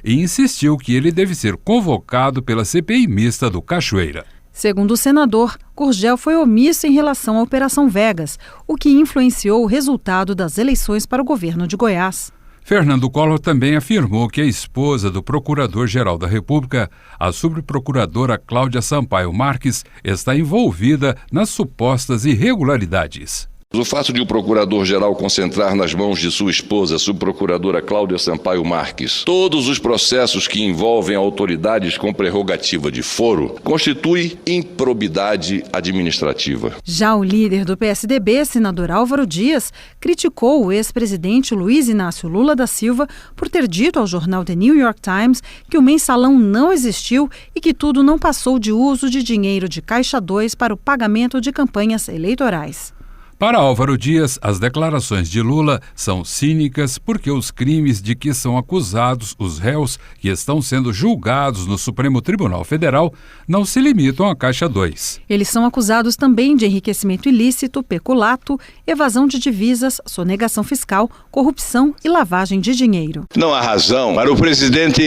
e insistiu que ele deve ser convocado pela CPI mista do Cachoeira. Segundo o senador, Gurgel foi omisso em relação à Operação Vegas, o que influenciou o resultado das eleições para o governo de Goiás. Fernando Collor também afirmou que a esposa do Procurador-Geral da República, a subprocuradora Cláudia Sampaio Marques, está envolvida nas supostas irregularidades. O fato de o procurador-geral concentrar nas mãos de sua esposa, a subprocuradora Cláudia Sampaio Marques, todos os processos que envolvem autoridades com prerrogativa de foro, constitui improbidade administrativa. Já o líder do PSDB, senador Álvaro Dias, criticou o ex-presidente Luiz Inácio Lula da Silva por ter dito ao jornal The New York Times que o mensalão não existiu e que tudo não passou de uso de dinheiro de Caixa 2 para o pagamento de campanhas eleitorais. Para Álvaro Dias, as declarações de Lula são cínicas porque os crimes de que são acusados os réus que estão sendo julgados no Supremo Tribunal Federal não se limitam à Caixa 2. Eles são acusados também de enriquecimento ilícito, peculato, evasão de divisas, sonegação fiscal, corrupção e lavagem de dinheiro. Não há razão para o presidente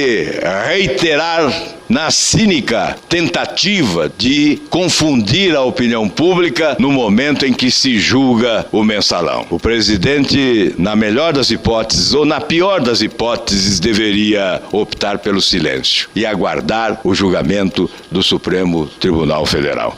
reiterar na cínica tentativa de confundir a opinião pública no momento em que se julga o mensalão. O presidente, na melhor das hipóteses ou na pior das hipóteses, deveria optar pelo silêncio e aguardar o julgamento do Supremo Tribunal Federal.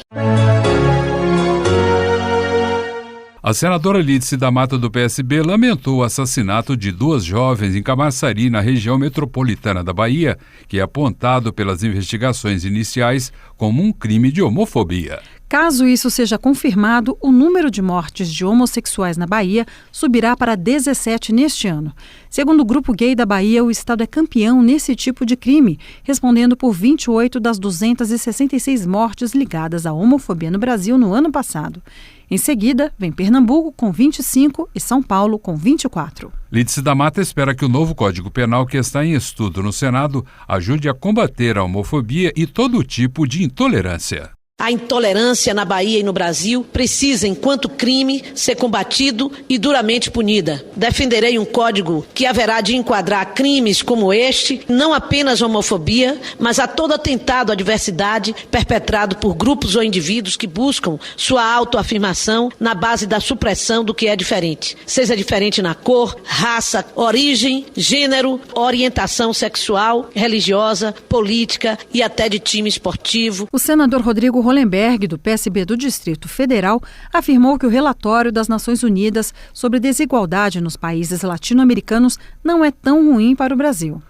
A senadora Lídice da Mata, do PSB, lamentou o assassinato de 2 jovens em Camaçari, na região metropolitana da Bahia, que é apontado pelas investigações iniciais como um crime de homofobia. Caso isso seja confirmado, o número de mortes de homossexuais na Bahia subirá para 17 neste ano. Segundo o Grupo Gay da Bahia, o estado é campeão nesse tipo de crime, respondendo por 28 das 266 mortes ligadas à homofobia no Brasil no ano passado. Em seguida, vem Pernambuco com 25 e São Paulo com 24. Lídice da Mata espera que o novo Código Penal que está em estudo no Senado ajude a combater a homofobia e todo tipo de intolerância. A intolerância na Bahia e no Brasil precisa, enquanto crime, ser combatido e duramente punida. Defenderei um código que haverá de enquadrar crimes como este, não apenas a homofobia, mas a todo atentado à diversidade perpetrado por grupos ou indivíduos que buscam sua autoafirmação na base da supressão do que é diferente. Seja diferente na cor, raça, origem, gênero, orientação sexual, religiosa, política e até de time esportivo. O senador Rodrigo Hollenberg, do PSB do Distrito Federal, afirmou que o relatório das Nações Unidas sobre desigualdade nos países latino-americanos não é tão ruim para o Brasil.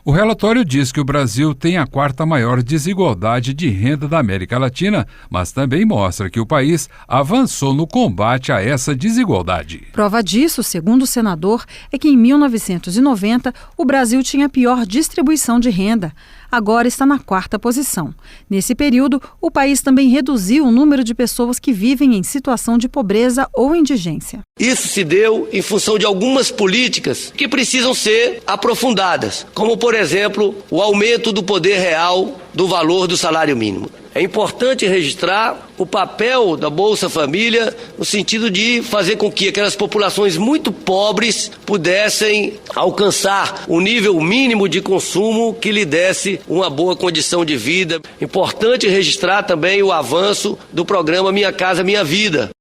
O relatório diz que o Brasil tem a quarta maior desigualdade de renda da América Latina, mas também mostra que o país avançou no combate a essa desigualdade. Prova disso, segundo o senador, é que em 1990 o Brasil tinha a pior distribuição de renda. Agora está na quarta posição. Nesse período, o país também reduziu o número de pessoas que vivem em situação de pobreza ou indigência. Isso se deu em função de algumas políticas que precisam ser aprofundadas, como, por exemplo, o aumento do poder real do valor do salário mínimo. É importante registrar o papel da Bolsa Família no sentido de fazer com que aquelas populações muito pobres pudessem alcançar o nível mínimo de consumo que lhe desse uma boa condição de vida. Importante registrar também o avanço do programa Minha Casa Minha Vida.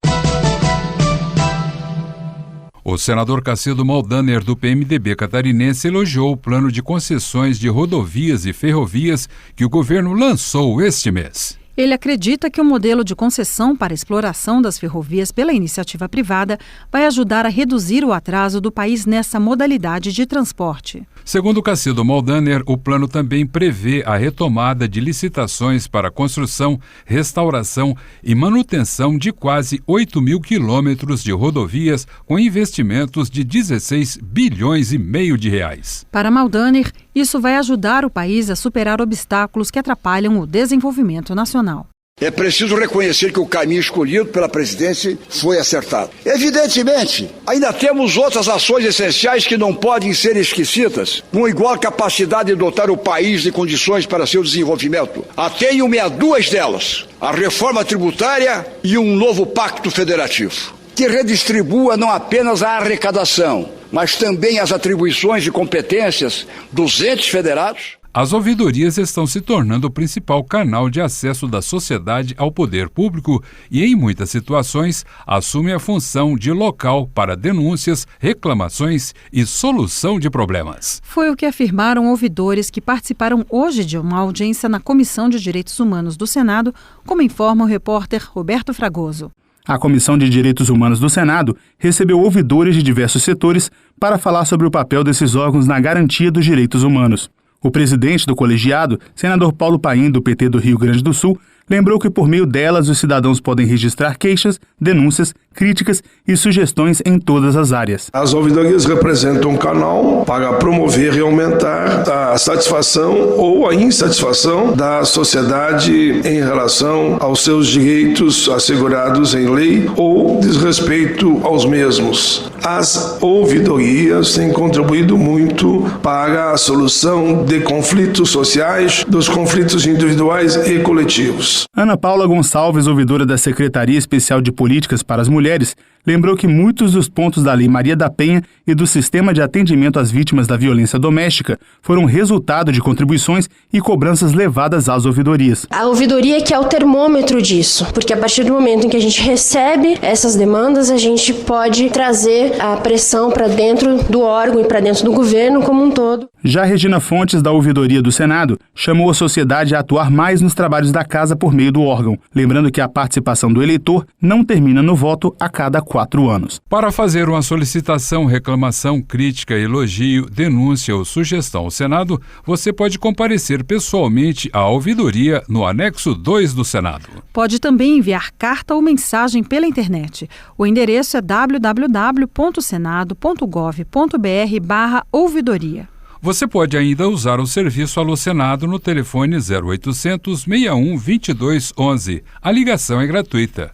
O senador Cacildo Maldaner, do PMDB catarinense, elogiou o plano de concessões de rodovias e ferrovias que o governo lançou este mês. Ele acredita que o modelo de concessão para a exploração das ferrovias pela iniciativa privada vai ajudar a reduzir o atraso do país nessa modalidade de transporte. Segundo Cacildo Maldaner, o plano também prevê a retomada de licitações para construção, restauração e manutenção de quase 8 mil quilômetros de rodovias com investimentos de 16 bilhões e meio de reais. Para Maldaner, isso vai ajudar o país a superar obstáculos que atrapalham o desenvolvimento nacional. É preciso reconhecer que o caminho escolhido pela presidência foi acertado. Evidentemente, ainda temos outras ações essenciais que não podem ser esquecidas, com igual capacidade de dotar o país de condições para seu desenvolvimento. Atenho-me a duas delas: a reforma tributária e um novo pacto federativo, que redistribua não apenas a arrecadação, mas também as atribuições de competências dos entes federados. As ouvidorias estão se tornando o principal canal de acesso da sociedade ao poder público e, em muitas situações, assumem a função de local para denúncias, reclamações e solução de problemas. Foi o que afirmaram ouvidores que participaram hoje de uma audiência na Comissão de Direitos Humanos do Senado, como informa o repórter Roberto Fragoso. A Comissão de Direitos Humanos do Senado recebeu ouvidores de diversos setores para falar sobre o papel desses órgãos na garantia dos direitos humanos. O presidente do colegiado, senador Paulo Paim, do PT do Rio Grande do Sul, lembrou que por meio delas os cidadãos podem registrar queixas, denúncias, críticas e sugestões em todas as áreas. As ouvidorias representam um canal para promover e aumentar a satisfação ou a insatisfação da sociedade em relação aos seus direitos assegurados em lei ou desrespeito aos mesmos. As ouvidorias têm contribuído muito para a solução de conflitos sociais, dos conflitos individuais e coletivos. Ana Paula Gonçalves, ouvidora da Secretaria Especial de Políticas para as Mulheres, lembrou que muitos dos pontos da Lei Maria da Penha e do Sistema de Atendimento às Vítimas da Violência Doméstica foram resultado de contribuições e cobranças levadas às ouvidorias. A ouvidoria que é o termômetro disso, porque a partir do momento em que a gente recebe essas demandas, a gente pode trazer a pressão para dentro do órgão e para dentro do governo como um todo. Já Regina Fontes, da Ouvidoria do Senado, chamou a sociedade a atuar mais nos trabalhos da Casa por meio do órgão, lembrando que a participação do eleitor não termina no voto a cada 4 4 anos. Para fazer uma solicitação, reclamação, crítica, elogio, denúncia ou sugestão ao Senado, você pode comparecer pessoalmente à ouvidoria no anexo 2 do Senado. Pode também enviar carta ou mensagem pela internet. O endereço é www.senado.gov.br/ouvidoria. Você pode ainda usar o serviço Alô Senado no telefone 0800 61 22 11. A ligação é gratuita.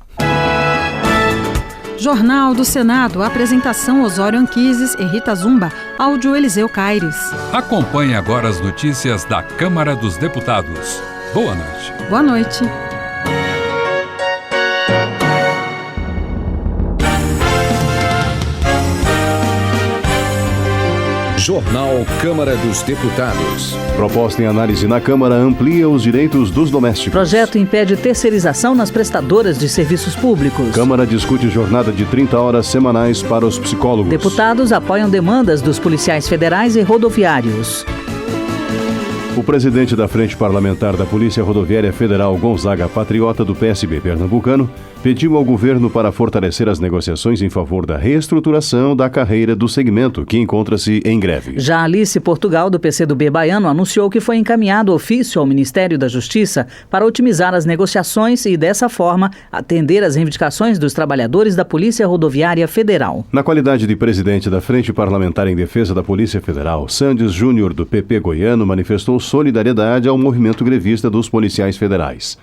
Jornal do Senado, apresentação Osório Anquises e Rita Zumba, áudio Eliseu Caires. Acompanhe agora as notícias da Câmara dos Deputados. Boa noite. Boa noite. Jornal Câmara dos Deputados. Proposta em análise na Câmara amplia os direitos dos domésticos. Projeto impede terceirização nas prestadoras de serviços públicos. Câmara discute jornada de 30 horas semanais para os psicólogos. Deputados apoiam demandas dos policiais federais e rodoviários. O presidente da Frente Parlamentar da Polícia Rodoviária Federal, Gonzaga Patriota, do PSB pernambucano, pediu ao governo para fortalecer as negociações em favor da reestruturação da carreira do segmento, que encontra-se em greve. Já Alice Portugal, do PCdoB baiano, anunciou que foi encaminhado ofício ao Ministério da Justiça para otimizar as negociações e, dessa forma, atender às reivindicações dos trabalhadores da Polícia Rodoviária Federal. Na qualidade de presidente da Frente Parlamentar em Defesa da Polícia Federal, Sandes Júnior, do PP goiano, manifestou solidariedade ao movimento grevista dos policiais federais.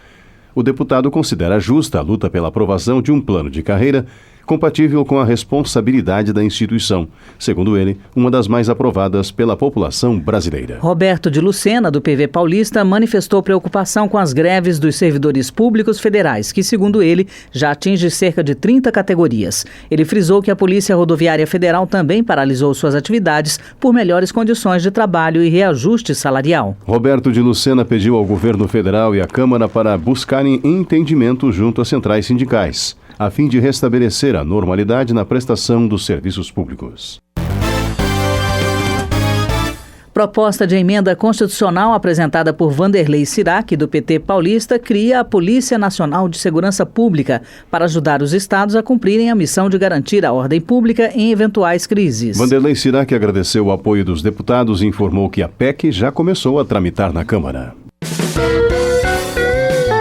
O deputado considera justa a luta pela aprovação de um plano de carreira compatível com a responsabilidade da instituição, segundo ele, uma das mais aprovadas pela população brasileira. Roberto de Lucena, do PV Paulista, manifestou preocupação com as greves dos servidores públicos federais, que, segundo ele, já atinge cerca de 30 categorias. Ele frisou que a Polícia Rodoviária Federal também paralisou suas atividades por melhores condições de trabalho e reajuste salarial. Roberto de Lucena pediu ao governo federal e à Câmara para buscarem entendimento junto às centrais sindicais, a fim de restabelecer a normalidade na prestação dos serviços públicos. Proposta de emenda constitucional apresentada por Vanderlei Cirac, do PT paulista, cria a Polícia Nacional de Segurança Pública para ajudar os estados a cumprirem a missão de garantir a ordem pública em eventuais crises. Vanderlei Cirac agradeceu o apoio dos deputados e informou que a PEC já começou a tramitar na Câmara.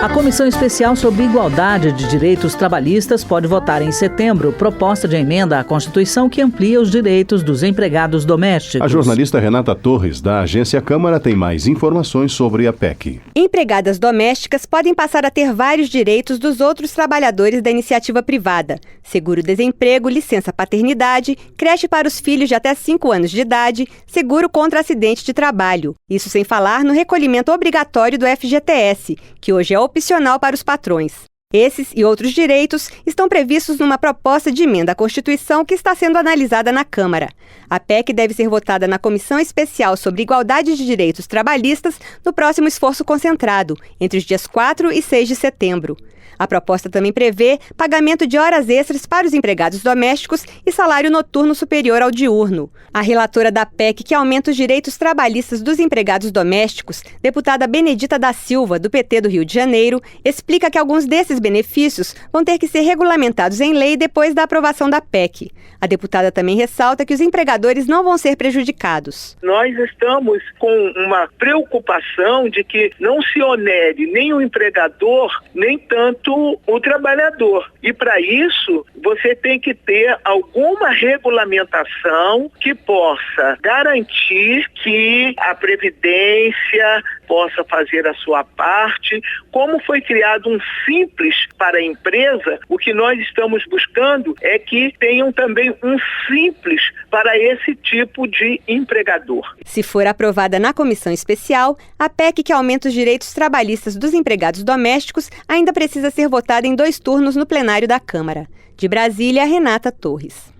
A Comissão Especial sobre Igualdade de Direitos Trabalhistas pode votar em setembro proposta de emenda à Constituição que amplia os direitos dos empregados domésticos. A jornalista Renata Torres, da Agência Câmara, tem mais informações sobre a PEC. Empregadas domésticas podem passar a ter vários direitos dos outros trabalhadores da iniciativa privada: seguro-desemprego, licença-paternidade, creche para os filhos de até 5 anos de idade, seguro contra acidente de trabalho. Isso sem falar no recolhimento obrigatório do FGTS, que hoje é opcional para os patrões. Esses e outros direitos estão previstos numa proposta de emenda à Constituição que está sendo analisada na Câmara. A PEC deve ser votada na Comissão Especial sobre Igualdade de Direitos Trabalhistas no próximo esforço concentrado, entre os dias 4 e 6 de setembro. A proposta também prevê pagamento de horas extras para os empregados domésticos e salário noturno superior ao diurno. A relatora da PEC, que aumenta os direitos trabalhistas dos empregados domésticos, deputada Benedita da Silva, do PT do Rio de Janeiro, explica que alguns desses benefícios vão ter que ser regulamentados em lei depois da aprovação da PEC. A deputada também ressalta que os empregadores não vão ser prejudicados. Nós estamos com uma preocupação de que não se onere nem o empregador, nem tanto o trabalhador. E para isso, você tem que ter alguma regulamentação que possa garantir que a Previdência possa fazer a sua parte. Como foi criado um Simples para a empresa, o que nós estamos buscando é que tenham também um Simples para esse tipo de empregador. Se for aprovada na Comissão Especial, a PEC que aumenta os direitos trabalhistas dos empregados domésticos ainda precisa ser votada em 2 turnos no plenário da Câmara. De Brasília, Renata Torres.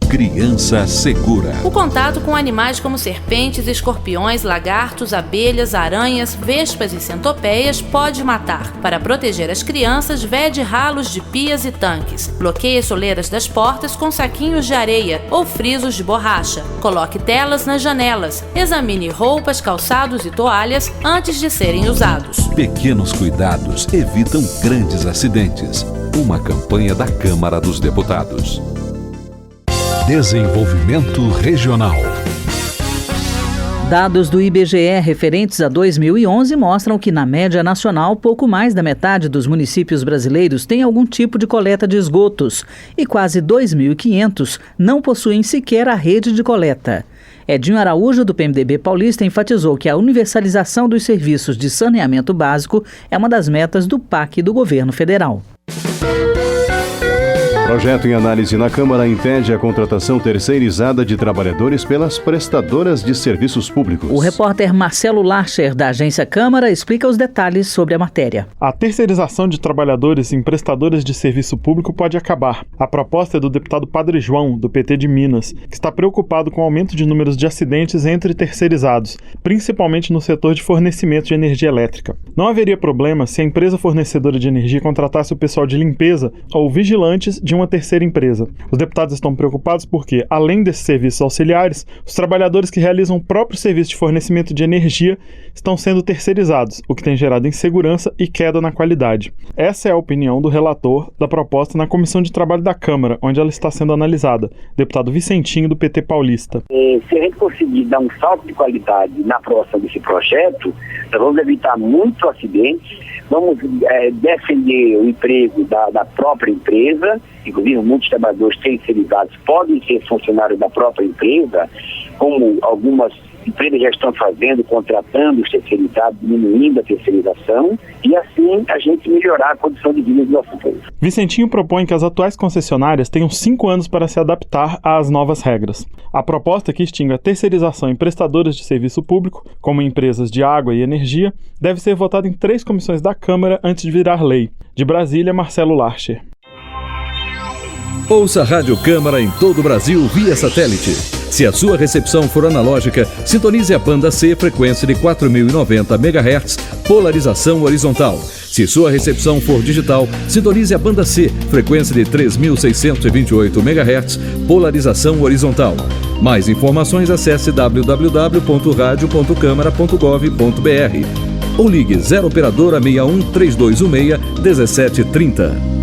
Criança Segura. O contato com animais como serpentes, escorpiões, lagartos, abelhas, aranhas, vespas e centopeias pode matar. Para proteger as crianças, vede ralos de pias e tanques. Bloqueie as soleiras das portas com saquinhos de areia ou frisos de borracha. Coloque telas nas janelas. Examine roupas, calçados e toalhas antes de serem usados. Pequenos cuidados evitam grandes acidentes. Uma campanha da Câmara dos Deputados. Desenvolvimento Regional. Dados do IBGE referentes a 2011 mostram que, na média nacional, pouco mais da metade dos municípios brasileiros tem algum tipo de coleta de esgotos e quase 2.500 não possuem sequer a rede de coleta. Edinho Araújo, do PMDB paulista, enfatizou que a universalização dos serviços de saneamento básico é uma das metas do PAC do governo federal. Projeto em análise na Câmara impede a contratação terceirizada de trabalhadores pelas prestadoras de serviços públicos. O repórter Marcelo Larcher, da Agência Câmara, explica os detalhes sobre a matéria. A terceirização de trabalhadores em prestadoras de serviço público pode acabar. A proposta é do deputado Padre João, do PT de Minas, que está preocupado com o aumento de números de acidentes entre terceirizados, principalmente no setor de fornecimento de energia elétrica. Não haveria problema se a empresa fornecedora de energia contratasse o pessoal de limpeza ou vigilantes de uma terceira empresa. Os deputados estão preocupados porque, além desses serviços auxiliares, os trabalhadores que realizam o próprio serviço de fornecimento de energia estão sendo terceirizados, o que tem gerado insegurança e queda na qualidade. Essa é a opinião do relator da proposta na Comissão de Trabalho da Câmara, onde ela está sendo analisada, deputado Vicentinho, do PT paulista. Se a gente conseguir dar um salto de qualidade na aprovação desse projeto, nós vamos evitar muitos acidentes, vamos defender o emprego da própria empresa, inclusive muitos trabalhadores terceirizados podem ser funcionários da própria empresa, como algumas empresas já estão fazendo, contratando os terceirizados, diminuindo a terceirização, e assim a gente melhorar a condição de vida dos nossos povo. Vicentinho propõe que as atuais concessionárias tenham 5 anos para se adaptar às novas regras. A proposta, que extingue a terceirização em prestadoras de serviço público, como empresas de água e energia, deve ser votada em 3 comissões da Câmara antes de virar lei. De Brasília, Marcelo Larcher. Ouça a Rádio Câmara em todo o Brasil via satélite. Se a sua recepção for analógica, sintonize a banda C, frequência de 4.090 MHz, polarização horizontal. Se sua recepção for digital, sintonize a banda C, frequência de 3.628 MHz, polarização horizontal. Mais informações, acesse www.radio.câmara.gov.br ou ligue 0 operadora 61 3216 1730.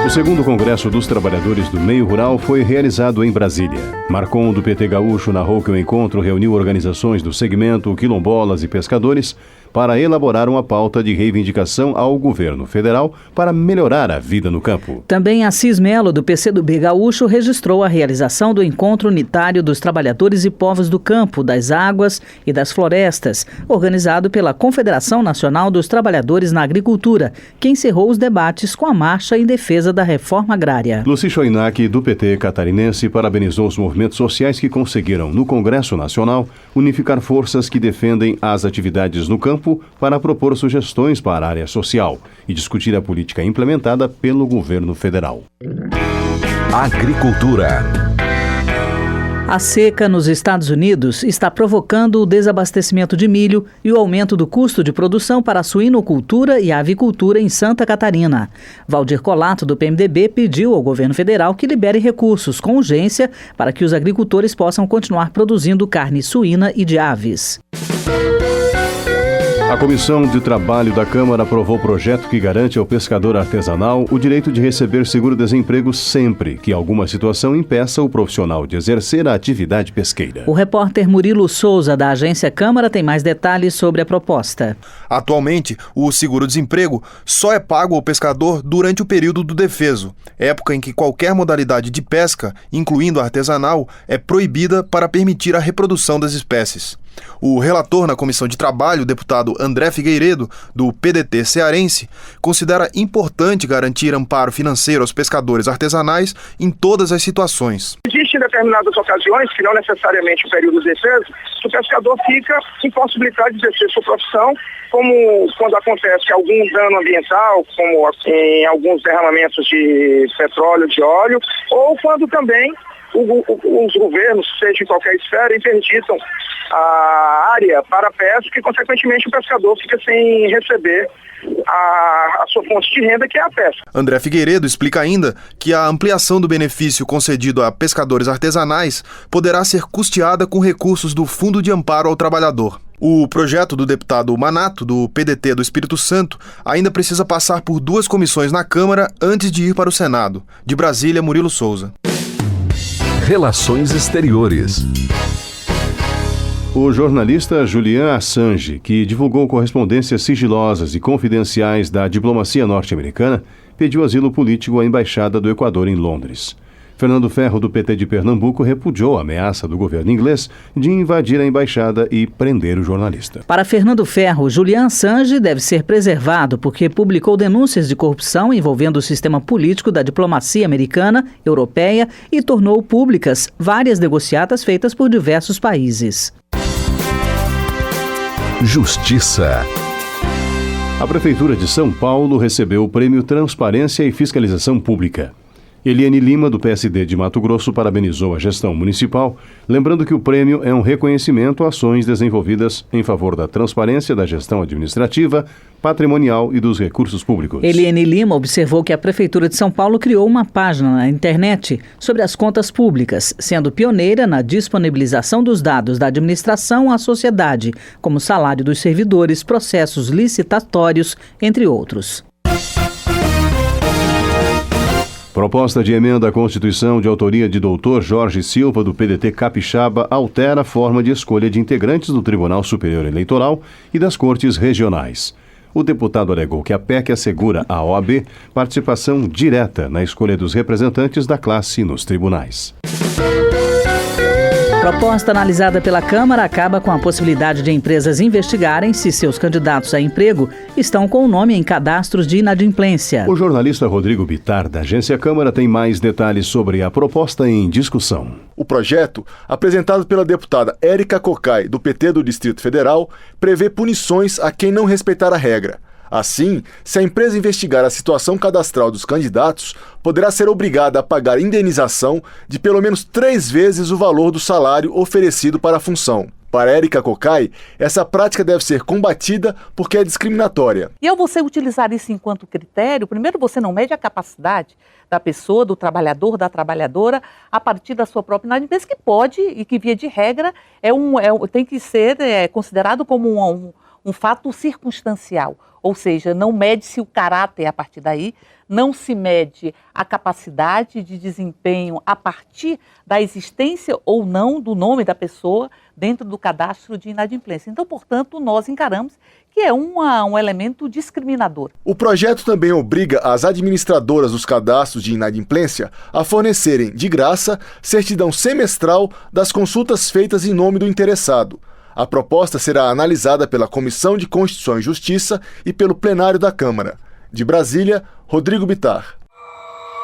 O segundo Congresso dos Trabalhadores do Meio Rural foi realizado em Brasília. Marcon, do PT Gaúcho, narrou que o encontro reuniu organizações do segmento, quilombolas e pescadores para elaborar uma pauta de reivindicação ao governo federal para melhorar a vida no campo. Também Assis Melo, do PCdoB Gaúcho, registrou a realização do Encontro Unitário dos Trabalhadores e Povos do Campo, das Águas e das Florestas, organizado pela Confederação Nacional dos Trabalhadores na Agricultura, que encerrou os debates com a marcha em defesa da reforma agrária. Luci Choinac, do PT catarinense, parabenizou os movimentos sociais que conseguiram, no Congresso Nacional, unificar forças que defendem as atividades no campo para propor sugestões para a área social e discutir a política implementada pelo governo federal. Agricultura. A seca nos Estados Unidos está provocando o desabastecimento de milho e o aumento do custo de produção para a suinocultura e a avicultura em Santa Catarina. Valdir Colato, do PMDB, pediu ao governo federal que libere recursos com urgência para que os agricultores possam continuar produzindo carne suína e de aves. A Comissão de Trabalho da Câmara aprovou o projeto que garante ao pescador artesanal o direito de receber seguro-desemprego sempre que alguma situação impeça o profissional de exercer a atividade pesqueira. O repórter Murilo Souza, da Agência Câmara, tem mais detalhes sobre a proposta. Atualmente, o seguro-desemprego só é pago ao pescador durante o período do defeso, época em que qualquer modalidade de pesca, incluindo a artesanal, é proibida para permitir a reprodução das espécies. O relator na Comissão de Trabalho, o deputado André Figueiredo, do PDT cearense, considera importante garantir amparo financeiro aos pescadores artesanais em todas as situações. Existem determinadas ocasiões, que não necessariamente o período de defesa, que o pescador fica impossibilitado de exercer sua profissão, como quando acontece algum dano ambiental, como em alguns derramamentos de petróleo, de óleo, ou quando também os governos, seja em qualquer esfera, interditam a área para a pesca e, consequentemente, o pescador fica sem receber a sua fonte de renda, que é a pesca. André Figueiredo explica ainda que a ampliação do benefício concedido a pescadores artesanais poderá ser custeada com recursos do Fundo de Amparo ao Trabalhador. O projeto do deputado Manato, do PDT do Espírito Santo, ainda precisa passar por 2 comissões na Câmara antes de ir para o Senado. De Brasília, Murilo Souza. Relações Exteriores. O jornalista Julian Assange, que divulgou correspondências sigilosas e confidenciais da diplomacia norte-americana, pediu asilo político à Embaixada do Equador em Londres. Fernando Ferro, do PT de Pernambuco, repudiou a ameaça do governo inglês de invadir a embaixada e prender o jornalista. Para Fernando Ferro, Julian Assange deve ser preservado porque publicou denúncias de corrupção envolvendo o sistema político da diplomacia americana, europeia e tornou públicas várias negociatas feitas por diversos países. Justiça. A Prefeitura de São Paulo recebeu o Prêmio Transparência e Fiscalização Pública. Eliane Lima, do PSD de Mato Grosso, parabenizou a gestão municipal, lembrando que o prêmio é um reconhecimento a ações desenvolvidas em favor da transparência da gestão administrativa, patrimonial e dos recursos públicos. Eliane Lima observou que a Prefeitura de São Paulo criou uma página na internet sobre as contas públicas, sendo pioneira na disponibilização dos dados da administração à sociedade, como salário dos servidores, processos licitatórios, entre outros. Proposta de emenda à Constituição de autoria de Dr. Jorge Silva, do PDT Capixaba, altera a forma de escolha de integrantes do Tribunal Superior Eleitoral e das Cortes Regionais. O deputado alegou que a PEC assegura à OAB participação direta na escolha dos representantes da classe nos tribunais. Proposta analisada pela Câmara acaba com a possibilidade de empresas investigarem se seus candidatos a emprego estão com o nome em cadastros de inadimplência. O jornalista Rodrigo Bittar, da Agência Câmara, tem mais detalhes sobre a proposta em discussão. O projeto, apresentado pela deputada Érica Cocai, do PT do Distrito Federal, prevê punições a quem não respeitar a regra. Assim, se a empresa investigar a situação cadastral dos candidatos, poderá ser obrigada a pagar indenização de pelo menos 3 vezes o valor do salário oferecido para a função. Para Érica Cocai, essa prática deve ser combatida porque é discriminatória. E ao você utilizar isso enquanto critério, primeiro você não mede a capacidade da pessoa, do trabalhador, da trabalhadora, a partir da sua própria inadimplência, que pode e que, via de regra, tem que ser considerado como um fato circunstancial. Ou seja, não mede-se o caráter a partir daí, não se mede a capacidade de desempenho a partir da existência ou não do nome da pessoa dentro do cadastro de inadimplência. Então, portanto, nós encaramos que é um elemento discriminador. O projeto também obriga as administradoras dos cadastros de inadimplência a fornecerem, de graça, certidão semestral das consultas feitas em nome do interessado. A proposta será analisada pela Comissão de Constituição e Justiça e pelo plenário da Câmara. De Brasília, Rodrigo Bittar.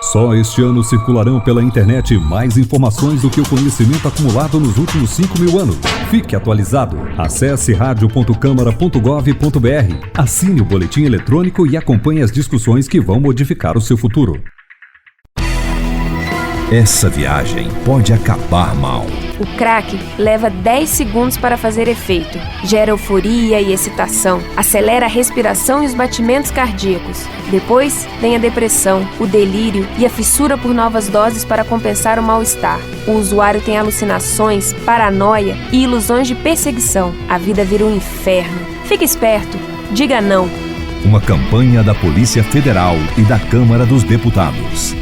Só este ano circularão pela internet mais informações do que o conhecimento acumulado nos últimos 5.000 anos. Fique atualizado. Acesse radio.câmara.gov.br, assine o boletim eletrônico e acompanhe as discussões que vão modificar o seu futuro. Essa viagem pode acabar mal. O crack leva 10 segundos para fazer efeito. Gera euforia e excitação. Acelera a respiração e os batimentos cardíacos. Depois vem a depressão, o delírio e a fissura por novas doses para compensar o mal-estar. O usuário tem alucinações, paranoia e ilusões de perseguição. A vida vira um inferno. Fique esperto. Diga não. Uma campanha da Polícia Federal e da Câmara dos Deputados.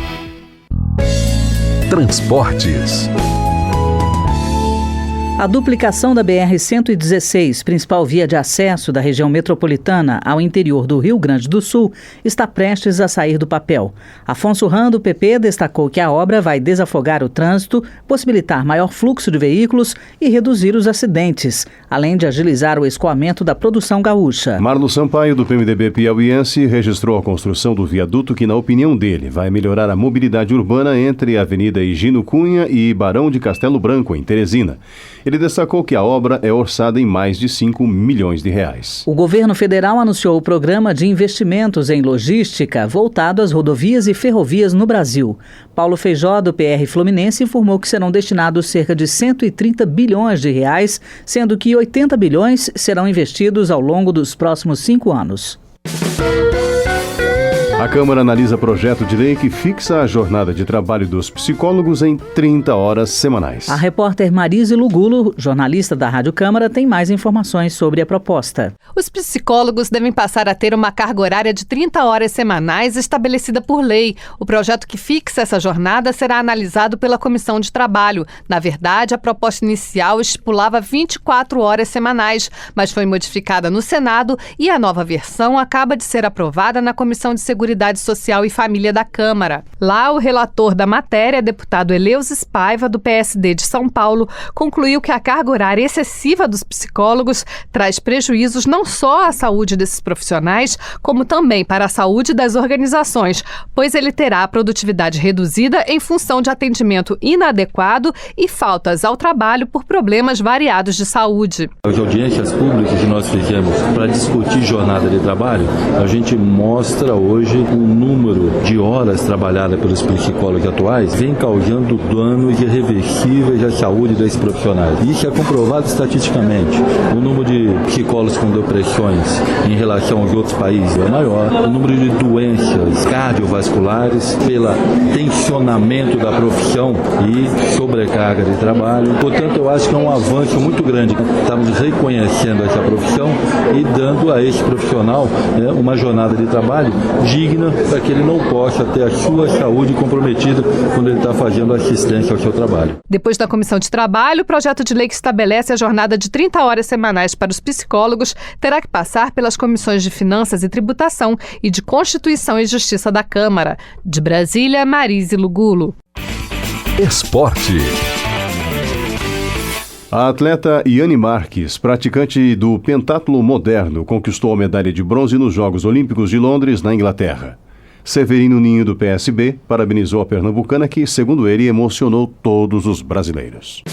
Transportes. A duplicação da BR-116, principal via de acesso da região metropolitana ao interior do Rio Grande do Sul, está prestes a sair do papel. Afonso Ram, do PP, destacou que a obra vai desafogar o trânsito, possibilitar maior fluxo de veículos e reduzir os acidentes, além de agilizar o escoamento da produção gaúcha. Marlo Sampaio, do PMDB piauiense, registrou a construção do viaduto que, na opinião dele, vai melhorar a mobilidade urbana entre a Avenida Higino Cunha e Barão de Castelo Branco, em Teresina. Ele destacou que a obra é orçada em mais de 5 milhões de reais. O governo federal anunciou o programa de investimentos em logística voltado às rodovias e ferrovias no Brasil. Paulo Feijó, do PR Fluminense, informou que serão destinados cerca de 130 bilhões de reais, sendo que 80 bilhões serão investidos ao longo dos próximos 5 anos. A A Câmara analisa projeto de lei que fixa a jornada de trabalho dos psicólogos em 30 horas semanais. A repórter Marise Lugulo, jornalista da Rádio Câmara, tem mais informações sobre a proposta. Os psicólogos devem passar a ter uma carga horária de 30 horas semanais estabelecida por lei. O projeto que fixa essa jornada será analisado pela Comissão de Trabalho. Na verdade, a proposta inicial estipulava 24 horas semanais, mas foi modificada no Senado e a nova versão acaba de ser aprovada na Comissão de Seguridade Social e Família da Câmara. Lá, o relator da matéria, deputado Eleusis Paiva, do PSD de São Paulo, concluiu que a carga horária excessiva dos psicólogos traz prejuízos não só à saúde desses profissionais, como também para a saúde das organizações, pois ele terá a produtividade reduzida em função de atendimento inadequado e faltas ao trabalho por problemas variados de saúde. As audiências públicas que nós fizemos para discutir jornada de trabalho, a gente mostra hoje o número de horas trabalhadas pelos psicólogos atuais vem causando danos irreversíveis à saúde desses profissionais. Isso é comprovado estatisticamente. O número de psicólogos com depressões em relação aos outros países é maior. O número de doenças cardiovasculares pelo tensionamento da profissão e sobrecarga de trabalho. Portanto, eu acho que é um avanço muito grande. Estamos reconhecendo essa profissão e dando a esse profissional uma jornada de trabalho digna para que ele não possa ter a sua saúde comprometida quando ele está fazendo assistência ao seu trabalho. Depois da Comissão de Trabalho, o projeto de lei que estabelece a jornada de 30 horas semanais para os psicólogos terá que passar pelas comissões de Finanças e Tributação e de Constituição e Justiça da Câmara. De Brasília, Marise Lugulo. Esporte. A atleta Iane Marques, praticante do pentatlo moderno, conquistou a medalha de bronze nos Jogos Olímpicos de Londres, na Inglaterra. Severino Ninho, do PSB, parabenizou a pernambucana que, segundo ele, emocionou todos os brasileiros.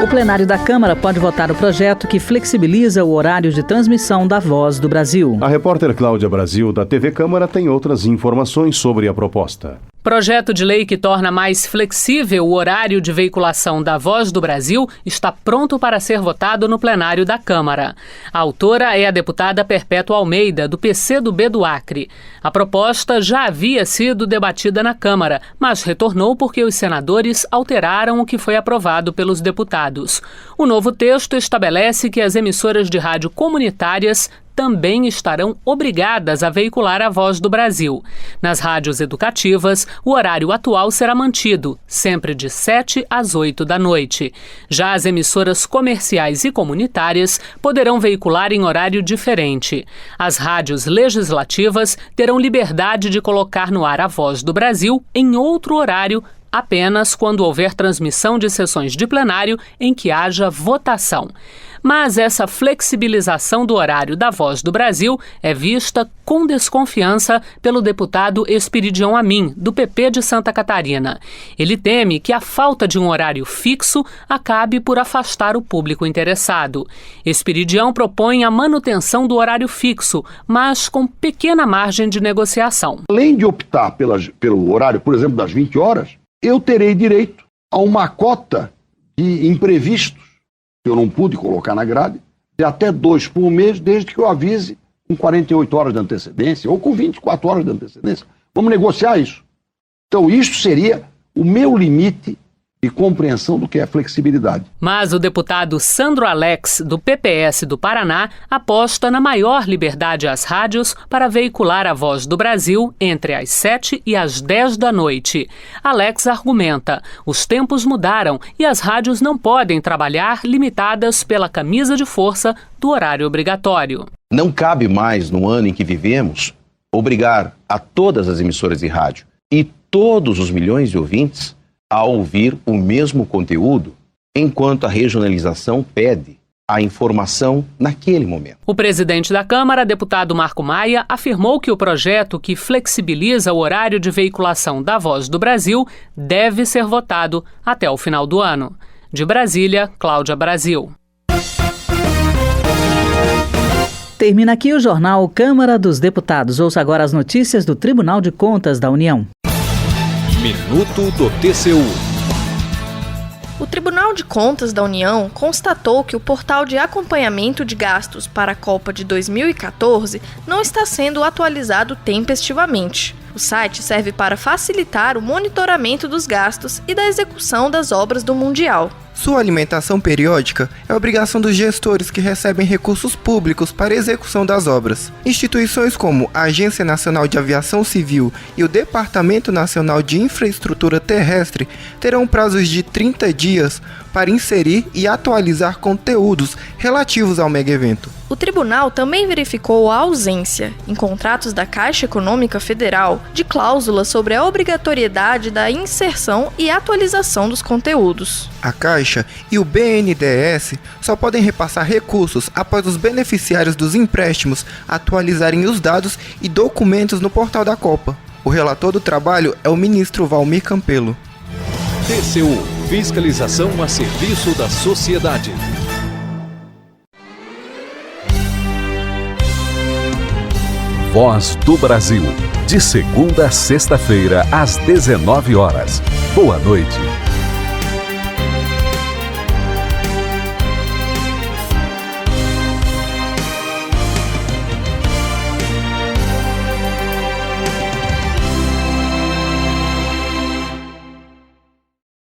O plenário da Câmara pode votar o projeto que flexibiliza o horário de transmissão da Voz do Brasil. A repórter Cláudia Brasil, da TV Câmara, tem outras informações sobre a proposta. Projeto de lei que torna mais flexível o horário de veiculação da Voz do Brasil está pronto para ser votado no plenário da Câmara. A autora é a deputada Perpétua Almeida, do PCdoB do Acre. A proposta já havia sido debatida na Câmara, mas retornou porque os senadores alteraram o que foi aprovado pelos deputados. O novo texto estabelece que as emissoras de rádio comunitárias também estarão obrigadas a veicular a Voz do Brasil. Nas rádios educativas, o horário atual será mantido, sempre de 7 às 8 da noite. Já as emissoras comerciais e comunitárias poderão veicular em horário diferente. As rádios legislativas terão liberdade de colocar no ar a Voz do Brasil em outro horário, apenas quando houver transmissão de sessões de plenário em que haja votação. Mas essa flexibilização do horário da Voz do Brasil é vista com desconfiança pelo deputado Espiridião Amin, do PP de Santa Catarina. Ele teme que a falta de um horário fixo acabe por afastar o público interessado. Espiridião propõe a manutenção do horário fixo, mas com pequena margem de negociação. Além de optar pelo horário, por exemplo, das 20 horas, eu terei direito a uma cota de imprevistos que eu não pude colocar na grade, de até 2 por mês, desde que eu avise com 48 horas de antecedência ou com 24 horas de antecedência. Vamos negociar isso. Então, isso seria o meu limite de compreensão do que é flexibilidade. Mas o deputado Sandro Alex, do PPS do Paraná, aposta na maior liberdade às rádios para veicular a Voz do Brasil entre as 7 e as 10 da noite. Alex argumenta: os tempos mudaram e as rádios não podem trabalhar limitadas pela camisa de força do horário obrigatório. Não cabe mais, no ano em que vivemos, obrigar a todas as emissoras de rádio e todos os milhões de ouvintes a ouvir o mesmo conteúdo, enquanto a regionalização pede a informação naquele momento. O presidente da Câmara, deputado Marco Maia, afirmou que o projeto que flexibiliza o horário de veiculação da Voz do Brasil deve ser votado até o final do ano. De Brasília, Cláudia Brasil. Termina aqui o jornal Câmara dos Deputados. Ouça agora as notícias do Tribunal de Contas da União. Minuto do TCU. O Tribunal de Contas da União constatou que o portal de acompanhamento de gastos para a Copa de 2014 não está sendo atualizado tempestivamente. O site serve para facilitar o monitoramento dos gastos e da execução das obras do Mundial. Sua alimentação periódica é obrigação dos gestores que recebem recursos públicos para a execução das obras. Instituições como a Agência Nacional de Aviação Civil e o Departamento Nacional de Infraestrutura Terrestre terão prazos de 30 dias para inserir e atualizar conteúdos relativos ao mega-evento. O tribunal também verificou a ausência, em contratos da Caixa Econômica Federal, de cláusulas sobre a obrigatoriedade da inserção e atualização dos conteúdos. A Caixa e o BNDES só podem repassar recursos após os beneficiários dos empréstimos atualizarem os dados e documentos no portal da Copa. O relator do trabalho é o ministro Valmir Campelo. TCU – Fiscalização a serviço da sociedade. Voz do Brasil, de segunda a sexta-feira, às 19 horas. Boa noite.